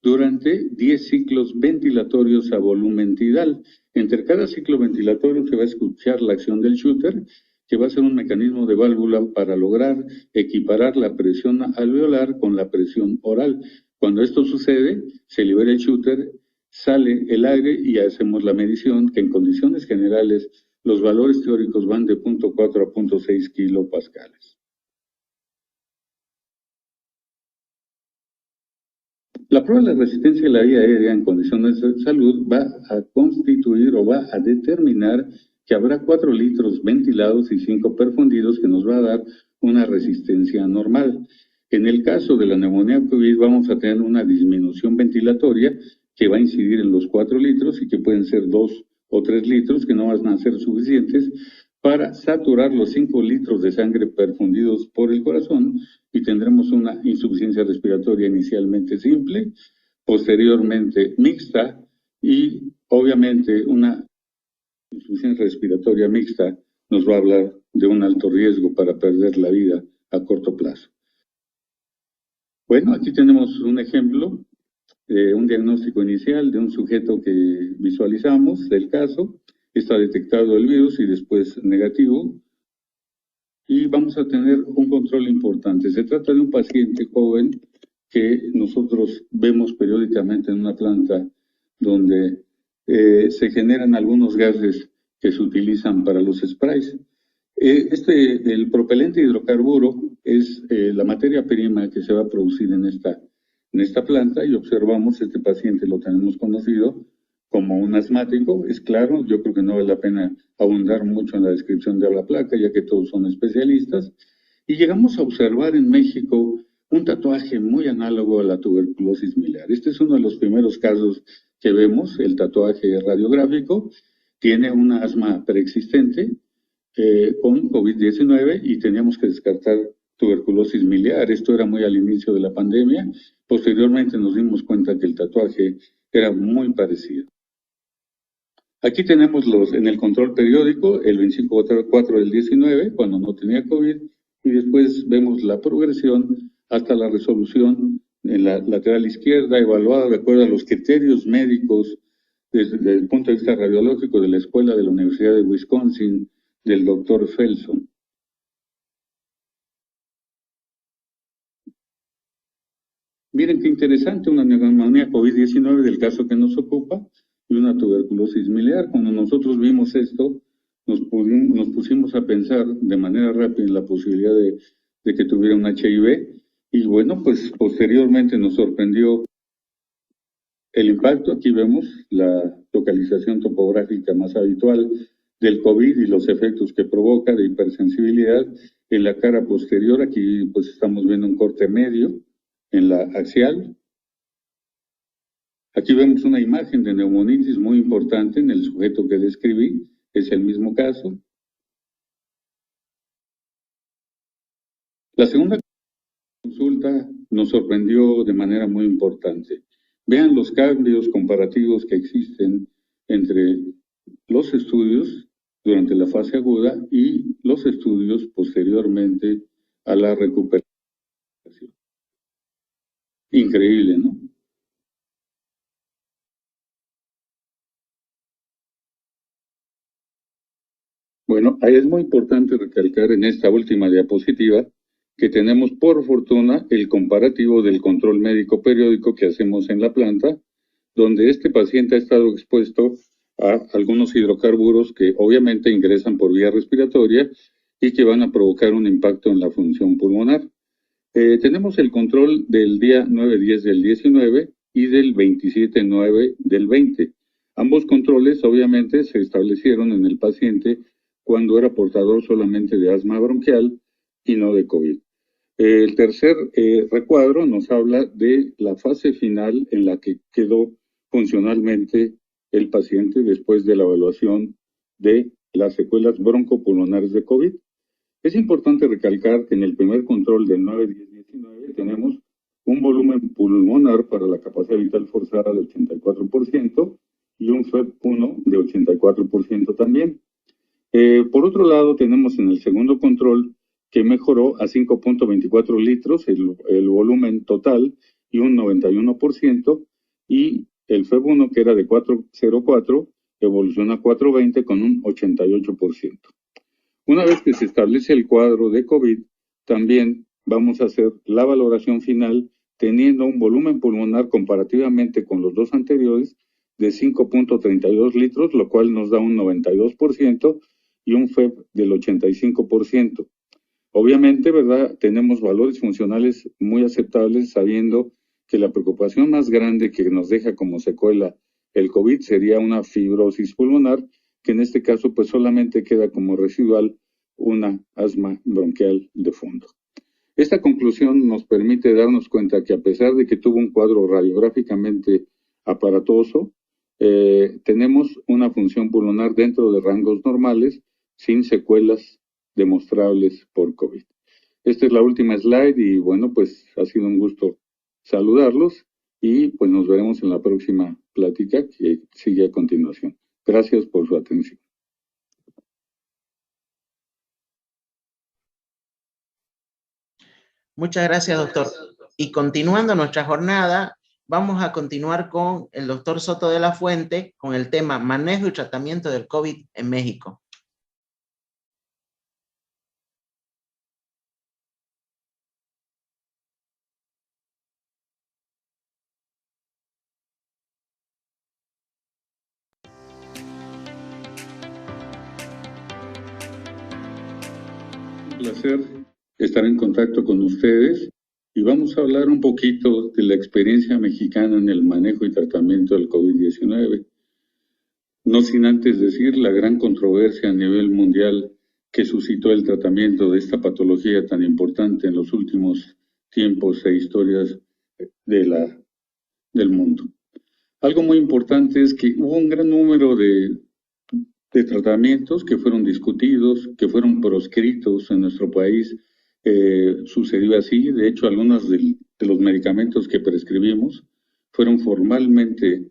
durante 10 ciclos ventilatorios a volumen tidal. Entre cada ciclo ventilatorio se va a escuchar la acción del shooter, que va a ser un mecanismo de válvula para lograr equiparar la presión alveolar con la presión oral. Cuando esto sucede, se libera el shooter, sale el aire y hacemos la medición, que en condiciones generales los valores teóricos van de 0.4 a 0.6 kilopascales. La prueba de la resistencia de la vía aérea en condiciones de salud va a constituir o va a determinar que habrá 4 litros ventilados y 5 perfundidos, que nos va a dar una resistencia normal. En el caso de la neumonía COVID vamos a tener una disminución ventilatoria que va a incidir en los 4 litros y que pueden ser 2 o 3 litros, que no van a ser suficientes para saturar los 5 litros de sangre perfundidos por el corazón, y tendremos una insuficiencia respiratoria inicialmente simple, posteriormente mixta, y obviamente una insuficiencia respiratoria mixta nos va a hablar de un alto riesgo para perder la vida a corto plazo. Bueno, aquí tenemos un ejemplo, un diagnóstico inicial de un sujeto que visualizamos del caso. Está detectado el virus y después negativo. Y vamos a tener un control importante. Se trata de un paciente joven que nosotros vemos periódicamente en una planta donde se generan algunos gases que se utilizan para los sprays. El propelente hidrocarburo es la materia prima que se va a producir en esta planta, y observamos, este paciente lo tenemos conocido como un asmático. Es claro, yo creo que no vale la pena abundar mucho en la descripción de la placa, ya que todos son especialistas. Y llegamos a observar en México un tatuaje muy análogo a la tuberculosis miliar. Este es uno de los primeros casos que vemos, el tatuaje radiográfico. Tiene una asma preexistente con COVID-19 y teníamos que descartar tuberculosis miliar. Esto era muy al inicio de la pandemia. Posteriormente nos dimos cuenta que el tatuaje era muy parecido. Aquí tenemos en el control periódico el 25/4 del 19, cuando no tenía COVID, y después vemos la progresión hasta la resolución en la lateral izquierda, evaluada de acuerdo a los criterios médicos desde el punto de vista radiológico de la escuela de la Universidad de Wisconsin, del doctor Felson. Miren qué interesante, una neumonía COVID-19 del caso que nos ocupa y una tuberculosis miliar. Cuando nosotros vimos esto, nos pusimos a pensar de manera rápida en la posibilidad de que tuviera un HIV, y bueno, pues posteriormente nos sorprendió el impacto. Aquí vemos la localización topográfica más habitual del COVID y los efectos que provoca de hipersensibilidad en la cara posterior. Aquí pues estamos viendo un corte medio en la axial. Aquí vemos una imagen de neumonitis muy importante en el sujeto que describí, es el mismo caso. La segunda consulta nos sorprendió de manera muy importante. Vean los cambios comparativos que existen entre los estudios durante la fase aguda y los estudios posteriormente a la recuperación. Increíble, ¿no? Bueno, ahí es muy importante recalcar en esta última diapositiva que tenemos por fortuna el comparativo del control médico periódico que hacemos en la planta, donde este paciente ha estado expuesto a algunos hidrocarburos que obviamente ingresan por vía respiratoria y que van a provocar un impacto en la función pulmonar. Tenemos el control del día 9-10 del 19, y del 27/9 del 20. Ambos controles obviamente se establecieron en el paciente cuando era portador solamente de asma bronquial y no de COVID. El tercer recuadro nos habla de la fase final en la que quedó funcionalmente el paciente después de la evaluación de las secuelas broncopulmonares de COVID. Es importante recalcar que en el primer control del 9-10-19 tenemos un volumen pulmonar para la capacidad vital forzada de 84% y un FEV1 de 84% también. Por otro lado, tenemos en el segundo control que mejoró a 5.24 litros el volumen total y un 91%, y el FEV1, que era de 4.04, evoluciona a 4.20 con un 88%. Una vez que se establece el cuadro de COVID, también vamos a hacer la valoración final teniendo un volumen pulmonar comparativamente con los dos anteriores de 5.32 litros, lo cual nos da un 92% y un FEV del 85%. Obviamente, ¿verdad? Tenemos valores funcionales muy aceptables, sabiendo que la preocupación más grande que nos deja como secuela el COVID sería una fibrosis pulmonar, que en este caso pues solamente queda como residual una asma bronquial de fondo. Esta conclusión nos permite darnos cuenta que a pesar de que tuvo un cuadro radiográficamente aparatoso, tenemos una función pulmonar dentro de rangos normales, sin secuelas demostrables por COVID. Esta es la última slide y bueno, pues ha sido un gusto saludarlos y pues nos veremos en la próxima plática que sigue a continuación. Gracias por su atención. Muchas gracias, doctor. Y continuando nuestra jornada, vamos a continuar con el doctor Soto de la Fuente con el tema manejo y tratamiento del COVID en México. Un placer estar en contacto con ustedes y vamos a hablar un poquito de la experiencia mexicana en el manejo y tratamiento del COVID-19. No sin antes decir la gran controversia a nivel mundial que suscitó el tratamiento de esta patología tan importante en los últimos tiempos e historias del mundo. Algo muy importante es que hubo un gran número de tratamientos que fueron discutidos, que fueron proscritos en nuestro país. Sucedió así. De hecho, algunos de los medicamentos que prescribimos fueron formalmente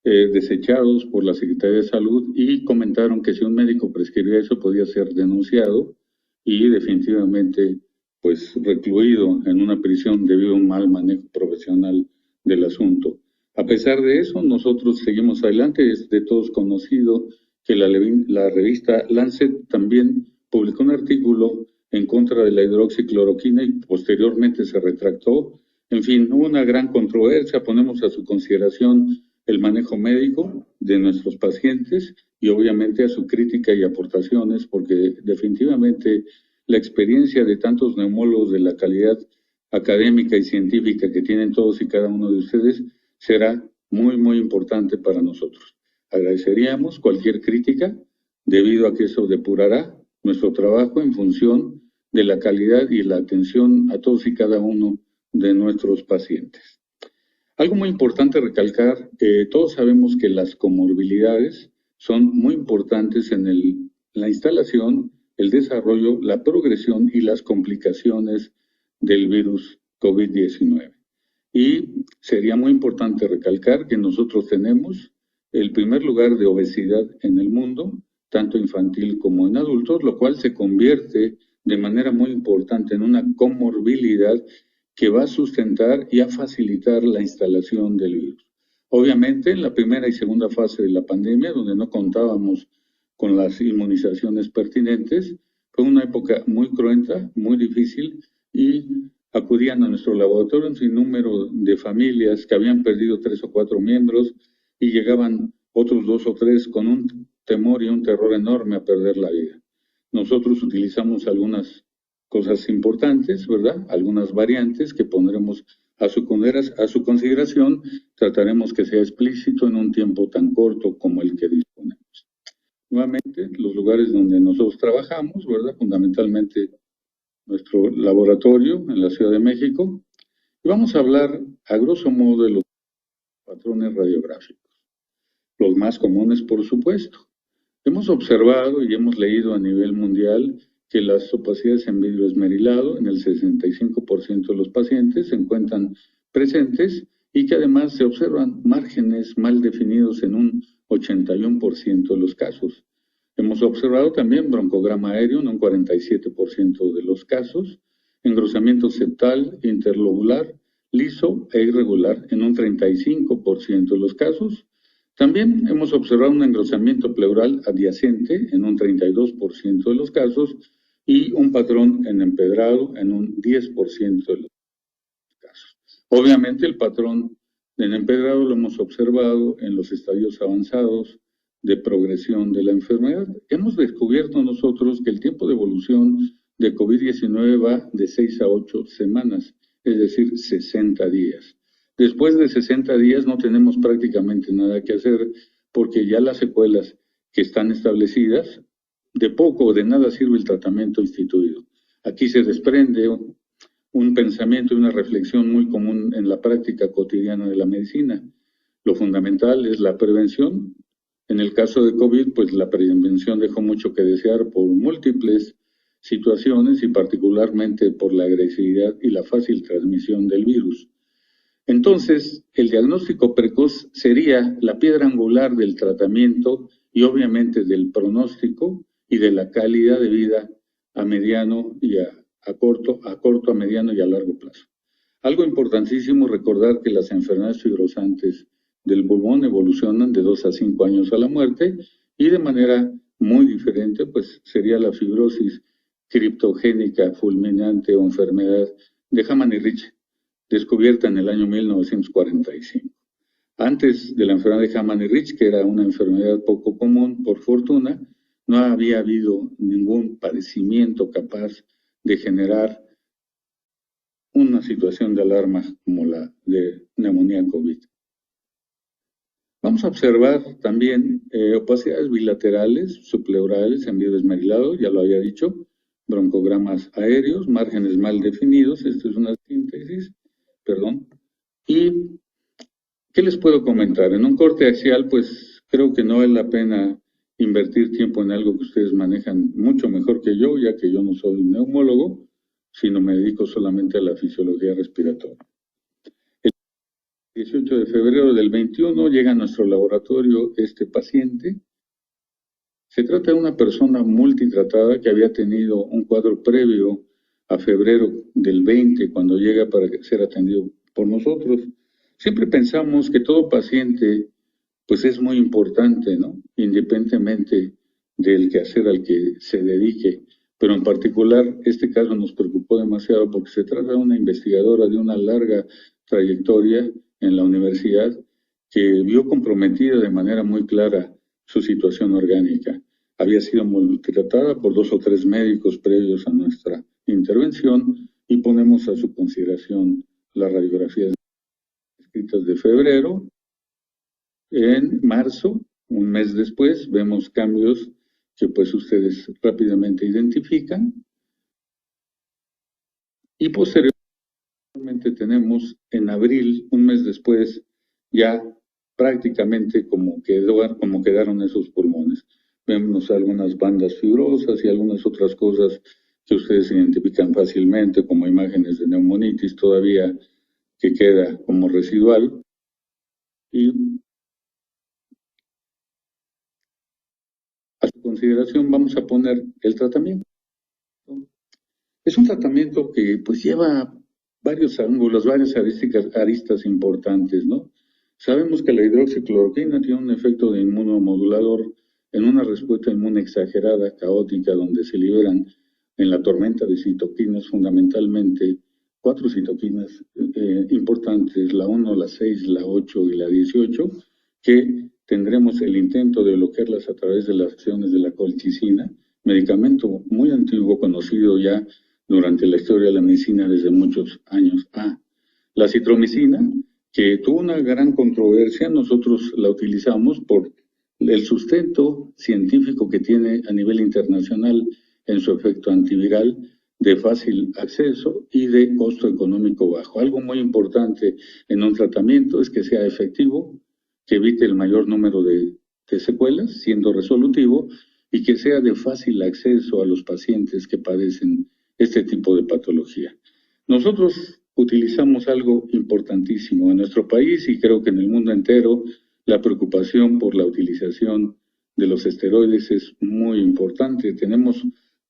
desechados por la Secretaría de Salud y comentaron que si un médico prescribía eso podía ser denunciado y definitivamente pues recluido en una prisión debido a un mal manejo profesional del asunto. A pesar de eso, nosotros seguimos adelante. Es de todos conocido que la revista Lancet también publicó un artículo en contra de la hidroxicloroquina y posteriormente se retractó. En fin, hubo una gran controversia. Ponemos a su consideración el manejo médico de nuestros pacientes y obviamente a su crítica y aportaciones, porque definitivamente la experiencia de tantos neumólogos de la calidad académica y científica que tienen todos y cada uno de ustedes será muy, muy importante para nosotros. Agradeceríamos cualquier crítica, debido a que eso depurará nuestro trabajo en función de la calidad y la atención a todos y cada uno de nuestros pacientes. Algo muy importante recalcar, todos sabemos que las comorbilidades son muy importantes en la instalación, el desarrollo, la progresión y las complicaciones del virus COVID-19. Y sería muy importante recalcar que nosotros tenemos el primer lugar de obesidad en el mundo, tanto infantil como en adultos, lo cual se convierte de manera muy importante en una comorbilidad que va a sustentar y a facilitar la instalación del virus. Obviamente, en la primera y segunda fase de la pandemia, donde no contábamos con las inmunizaciones pertinentes, fue una época muy cruenta, muy difícil, y acudían a nuestro laboratorio un sinnúmero de familias que habían perdido 3 o 4 miembros y llegaban otros 2 o 3 con un temor y un terror enorme a perder la vida. Nosotros utilizamos algunas cosas importantes, ¿verdad? Algunas variantes que pondremos a su consideración, trataremos que sea explícito en un tiempo tan corto como el que disponemos. Nuevamente, los lugares donde nosotros trabajamos, ¿verdad? Fundamentalmente nuestro laboratorio en la Ciudad de México. Y vamos a hablar a grosso modo de los patrones radiográficos. Los más comunes, por supuesto. Hemos observado y hemos leído a nivel mundial que las opacidades en vidrio esmerilado en el 65% de los pacientes se encuentran presentes y que además se observan márgenes mal definidos en un 81% de los casos. Hemos observado también broncograma aéreo en un 47% de los casos, engrosamiento septal interlobular liso e irregular en un 35% de los casos. También hemos observado un engrosamiento pleural adyacente en un 32% de los casos y un patrón en empedrado en un 10% de los casos. Obviamente el patrón en empedrado lo hemos observado en los estadios avanzados de progresión de la enfermedad. Hemos descubierto nosotros que el tiempo de evolución de COVID-19 va de 6 a 8 semanas, es decir, 60 días. Después de 60 días no tenemos prácticamente nada que hacer porque ya las secuelas que están establecidas, de poco o de nada sirve el tratamiento instituido. Aquí se desprende un pensamiento y una reflexión muy común en la práctica cotidiana de la medicina. Lo fundamental es la prevención. En el caso de COVID, pues la prevención dejó mucho que desear por múltiples situaciones y particularmente por la agresividad y la fácil transmisión del virus. Entonces, el diagnóstico precoz sería la piedra angular del tratamiento y obviamente del pronóstico y de la calidad de vida a mediano y a corto, a mediano y a largo plazo. Algo importantísimo recordar que las enfermedades fibrosantes del pulmón evolucionan de 2 a 5 años a la muerte y de manera muy diferente, pues sería la fibrosis criptogénica fulminante o enfermedad de Hamann y Rich, descubierta en el año 1945. Antes de la enfermedad de Hamann y Rich, que era una enfermedad poco común, por fortuna, no había habido ningún padecimiento capaz de generar una situación de alarma como la de neumonía COVID. Vamos a observar también opacidades bilaterales, subpleurales en vidrio esmerilado, ya lo había dicho, broncogramas aéreos, márgenes mal definidos, esto es una síntesis, ¿Y qué les puedo comentar? En un corte axial, pues creo que no vale la pena invertir tiempo en algo que ustedes manejan mucho mejor que yo, ya que yo no soy un neumólogo, sino me dedico solamente a la fisiología respiratoria. El 18 de febrero del 21 llega a nuestro laboratorio este paciente. Se trata de una persona multitratada que había tenido un cuadro previo a febrero del 20 cuando llega para ser atendido por nosotros. Siempre pensamos que todo paciente pues es muy importante, ¿no? Independientemente del quehacer al que se dedique, pero en particular este caso nos preocupó demasiado porque se trata de una investigadora de una larga trayectoria en la universidad que vio comprometida de manera muy clara su situación orgánica. Había sido maltratada por 2 o 3 médicos previos a nuestra intervención y ponemos a su consideración las radiografías escritas de febrero. En marzo, un mes después, vemos cambios que pues ustedes rápidamente identifican. Y posteriormente tenemos en abril, un mes después, ya prácticamente como quedaron esos pulmones. Vemos algunas bandas fibrosas y algunas otras cosas que ustedes identifican fácilmente, como imágenes de neumonitis todavía que queda como residual. Y a su consideración vamos a poner el tratamiento. Es un tratamiento que pues lleva varios ángulos, varias aristas importantes, ¿no? Sabemos que la hidroxicloroquina tiene un efecto de inmunomodulador en una respuesta inmune exagerada, caótica, donde se liberan en la tormenta de citoquinas fundamentalmente 4 citoquinas importantes, la 1, la 6, la 8 y la 18, que tendremos el intento de bloquearlas a través de las acciones de la colchicina, medicamento muy antiguo, conocido ya durante la historia de la medicina desde muchos años. La citromicina, que tuvo una gran controversia, nosotros la utilizamos por el sustento científico que tiene a nivel internacional en su efecto antiviral, de fácil acceso y de costo económico bajo. Algo muy importante en un tratamiento es que sea efectivo, que evite el mayor número de secuelas, siendo resolutivo, y que sea de fácil acceso a los pacientes que padecen este tipo de patología. Nosotros utilizamos algo importantísimo en nuestro país y creo que en el mundo entero. La preocupación por la utilización de los esteroides es muy importante. Tenemos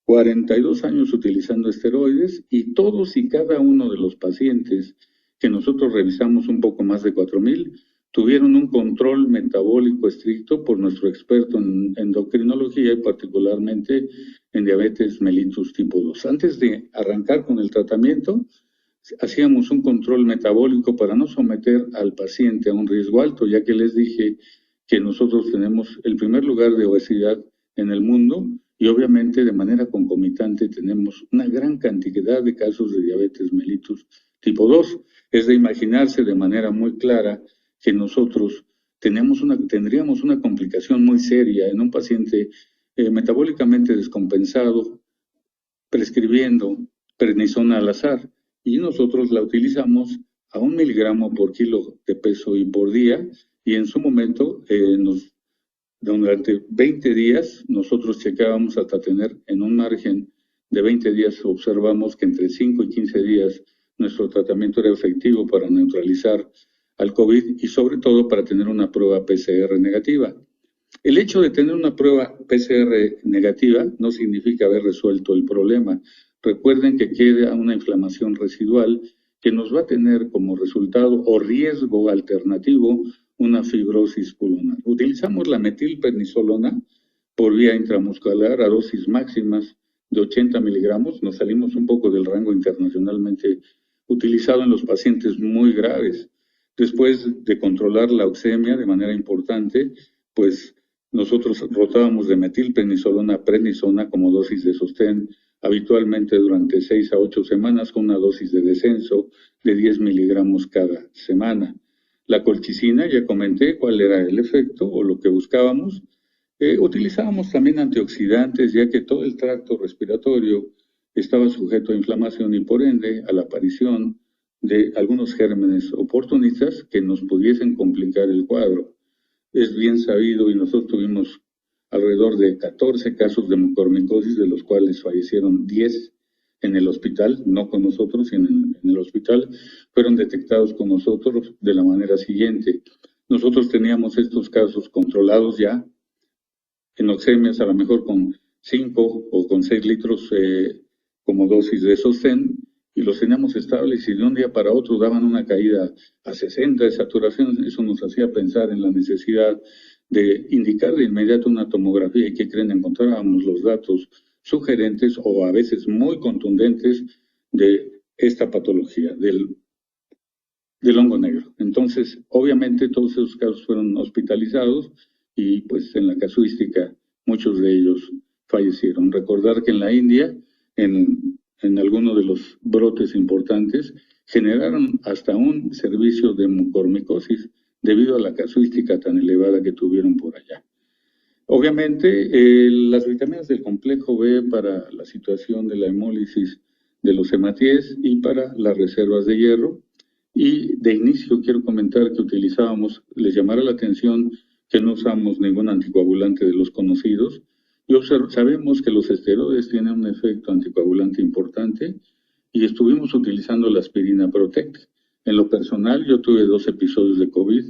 42 años utilizando esteroides y todos y cada uno de los pacientes que nosotros revisamos, un poco más de 4,000, tuvieron un control metabólico estricto por nuestro experto en endocrinología y particularmente en diabetes mellitus tipo 2. Antes de arrancar con el tratamiento, hacíamos un control metabólico para no someter al paciente a un riesgo alto, ya que les dije que nosotros tenemos el primer lugar de obesidad en el mundo y obviamente de manera concomitante tenemos una gran cantidad de casos de diabetes mellitus tipo 2. Es de imaginarse de manera muy clara que nosotros tendríamos una complicación muy seria en un paciente metabólicamente descompensado, prescribiendo prednisona al azar, y nosotros la utilizamos a 1 miligramo por kilo de peso y por día, y en su momento, durante 20 días, nosotros checábamos hasta tener en un margen de 20 días, observamos que entre 5 y 15 días nuestro tratamiento era efectivo para neutralizar al COVID y sobre todo para tener una prueba PCR negativa. El hecho de tener una prueba PCR negativa no significa haber resuelto el problema. Recuerden que queda una inflamación residual que nos va a tener como resultado o riesgo alternativo una fibrosis pulmonar. Utilizamos la metilprednisolona por vía intramuscular a dosis máximas de 80 miligramos. Nos salimos un poco del rango internacionalmente utilizado en los pacientes muy graves. Después de controlar la oxemia de manera importante, pues nosotros rotábamos de metilprednisolona a prednisona como dosis de sostén, habitualmente durante 6 a 8 semanas, con una dosis de descenso de 10 miligramos cada semana. La colchicina, ya comenté cuál era el efecto o lo que buscábamos. Utilizábamos también antioxidantes, ya que todo el tracto respiratorio estaba sujeto a inflamación y por ende a la aparición de algunos gérmenes oportunistas que nos pudiesen complicar el cuadro. Es bien sabido y nosotros tuvimos alrededor de 14 casos de mucormicosis, de los cuales fallecieron 10 en el hospital, no con nosotros, sino en el hospital, fueron detectados con nosotros de la manera siguiente. Nosotros teníamos estos casos controlados ya, en oxemias a lo mejor con 5 o con 6 litros como dosis de sostén, y los teníamos estables y de un día para otro daban una caída a 60 de saturación. Eso nos hacía pensar en la necesidad de indicar de inmediato una tomografía y que creen encontrábamos los datos sugerentes o a veces muy contundentes de esta patología, del hongo negro. Entonces, obviamente todos esos casos fueron hospitalizados y pues en la casuística muchos de ellos fallecieron. Recordar que en la India, en algunos de los brotes importantes, generaron hasta un servicio de mucormicosis debido a la casuística tan elevada que tuvieron por allá. Obviamente, las vitaminas del complejo B para la situación de la hemólisis de los hematíes y para las reservas de hierro. Y de inicio quiero comentar que utilizábamos, les llamará la atención que no usamos ningún anticoagulante de los conocidos. Y sabemos que los esteroides tienen un efecto anticoagulante importante y estuvimos utilizando la aspirina Protect. En lo personal, yo tuve 2 episodios de COVID,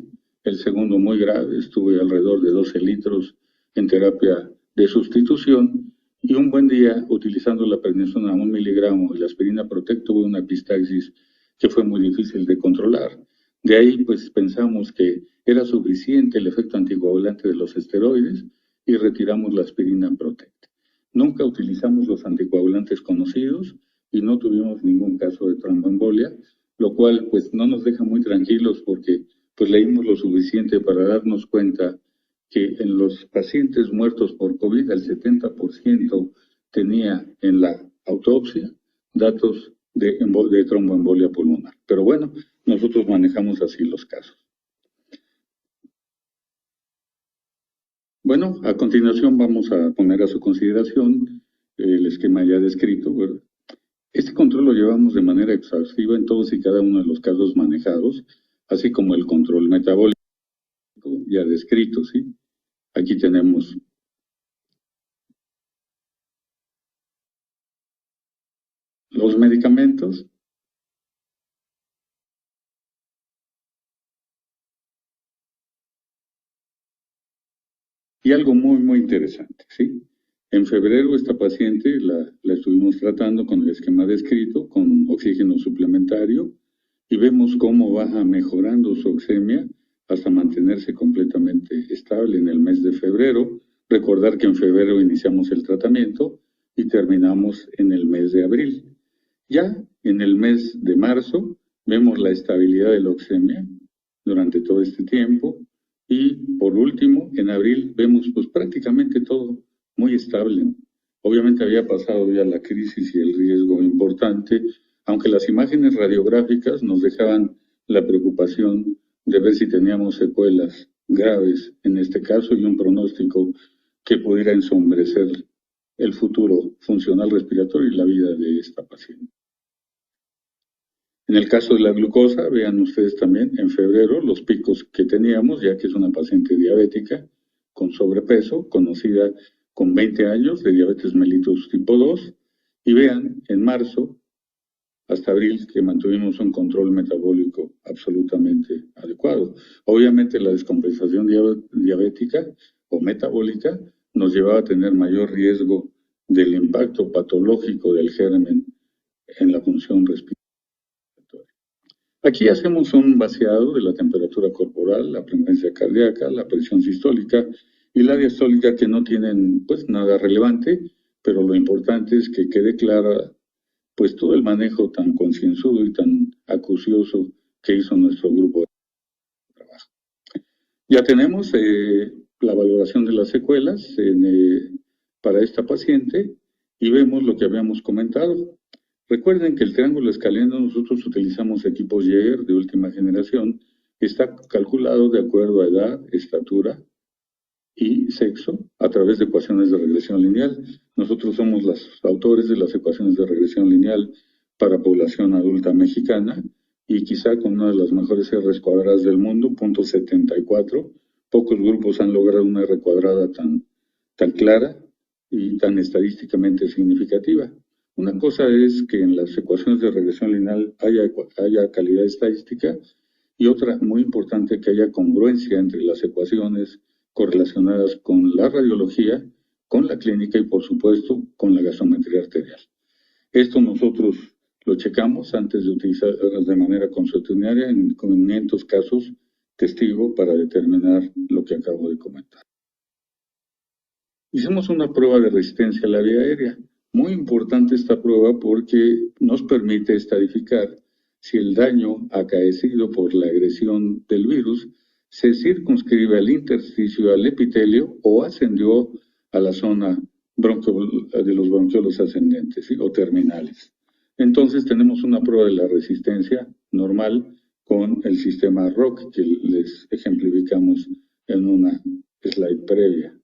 el segundo muy grave, estuve alrededor de 12 litros en terapia de sustitución y un buen día, utilizando la prednisona a 1 miligramo y la aspirina Protect, tuve una epistaxis que fue muy difícil de controlar. De ahí, pues, pensamos que era suficiente el efecto anticoagulante de los esteroides y retiramos la aspirina Protect. Nunca utilizamos los anticoagulantes conocidos y no tuvimos ningún caso de tromboembolia, lo cual, pues, no nos deja muy tranquilos porque, pues, leímos lo suficiente para darnos cuenta que en los pacientes muertos por COVID, el 70% tenía en la autopsia datos de tromboembolia pulmonar. Pero bueno, nosotros manejamos así los casos. Bueno, a continuación vamos a poner a su consideración el esquema ya descrito, ¿verdad? Este control lo llevamos de manera exhaustiva en todos y cada uno de los casos manejados, así como el control metabólico ya descrito, ¿sí? Aquí tenemos los medicamentos. Y algo muy interesante, ¿sí? En febrero esta paciente la estuvimos tratando con el esquema descrito, con oxígeno suplementario, y vemos cómo va mejorando su oxemia hasta mantenerse completamente estable en el mes de febrero. Recordar que en febrero iniciamos el tratamiento y terminamos en el mes de abril. Ya en el mes de marzo vemos la estabilidad de la oxemia durante todo este tiempo. Y por último, en abril vemos pues prácticamente todo muy estable. Obviamente había pasado ya la crisis y el riesgo importante, aunque las imágenes radiográficas nos dejaban la preocupación de ver si teníamos secuelas graves en este caso y un pronóstico que pudiera ensombrecer el futuro funcional respiratorio y la vida de esta paciente. En el caso de la glucosa, vean ustedes también en febrero los picos que teníamos, ya que es una paciente diabética con sobrepeso, conocida con 20 años de diabetes mellitus tipo 2, y vean en marzo hasta abril que mantuvimos un control metabólico absolutamente adecuado. Obviamente la descompensación diabética o metabólica nos llevaba a tener mayor riesgo del impacto patológico del germen en la función respiratoria. Aquí hacemos un vaciado de la temperatura corporal, la frecuencia cardíaca, la presión sistólica y la diastólica, que no tienen pues nada relevante, pero lo importante es que quede clara pues todo el manejo tan concienzudo y tan acucioso que hizo nuestro grupo de trabajo. Ya tenemos la valoración de las secuelas para esta paciente y vemos lo que habíamos comentado. Recuerden que el triángulo escaleno nosotros utilizamos equipos Jaeger de última generación. Está calculado de acuerdo a edad, estatura y sexo a través de ecuaciones de regresión lineal. Nosotros somos los autores de las ecuaciones de regresión lineal para población adulta mexicana y quizá con una de las mejores R cuadradas del mundo, 0.74. Pocos grupos han logrado una R cuadrada tan clara y tan estadísticamente significativa. Una cosa es que en las ecuaciones de regresión lineal haya calidad estadística y otra muy importante que haya congruencia entre las ecuaciones correlacionadas con la radiología, con la clínica y por supuesto con la gasometría arterial. Esto nosotros lo checamos antes de utilizarlas de manera consuetudinaria en 500 casos testigo para determinar lo que acabo de comentar. Hicimos una prueba de resistencia a la vía aérea. Muy importante esta prueba porque nos permite estadificar si el daño acaecido por la agresión del virus se circunscribe al intersticio, al epitelio o ascendió a la zona de los bronquiolos ascendentes, ¿sí? O terminales. Entonces tenemos una prueba de la resistencia normal con el sistema ROC que les ejemplificamos en una slide previa.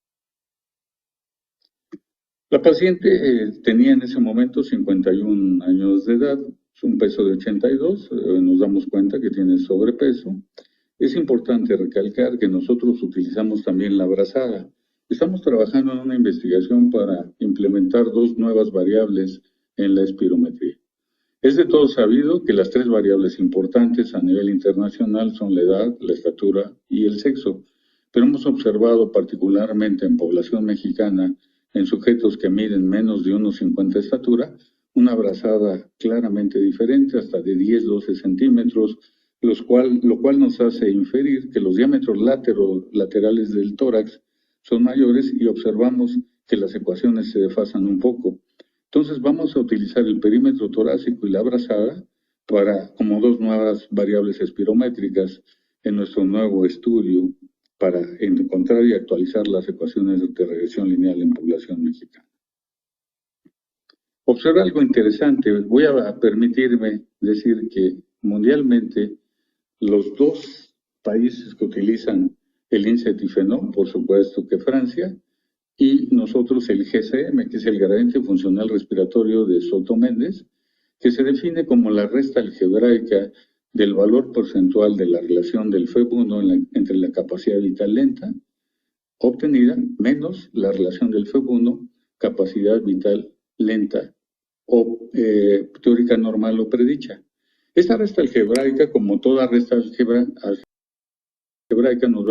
La paciente tenía en ese momento 51 años de edad, un peso de 82, nos damos cuenta que tiene sobrepeso. Es importante recalcar que nosotros utilizamos también la brazada. Estamos trabajando en una investigación para implementar 2 nuevas variables en la espirometría. Es de todo sabido que las 3 variables importantes a nivel internacional son la edad, la estatura y el sexo, pero hemos observado particularmente en población mexicana, en sujetos que miden menos de 1,50 de estatura, una brazada claramente diferente, hasta de 10-12 centímetros, lo cual nos hace inferir que los diámetros laterales del tórax son mayores y observamos que las ecuaciones se desfasan un poco. Entonces vamos a utilizar el perímetro torácico y la brazada como 2 nuevas variables espirométricas en nuestro nuevo estudio para encontrar y actualizar las ecuaciones de regresión lineal en población mexicana. observa algo interesante. Voy a permitirme decir que mundialmente los dos países que utilizan el índice Tifenol, por supuesto que Francia, y nosotros el GCM, que es el gradiente funcional respiratorio de Soto Méndez, que se define como la resta algebraica del valor porcentual de la relación del FEV1 entre la capacidad vital lenta obtenida menos la relación del FEV1, capacidad vital lenta o teórica normal o predicha. Esta resta algebraica, como toda resta algebraica, nos va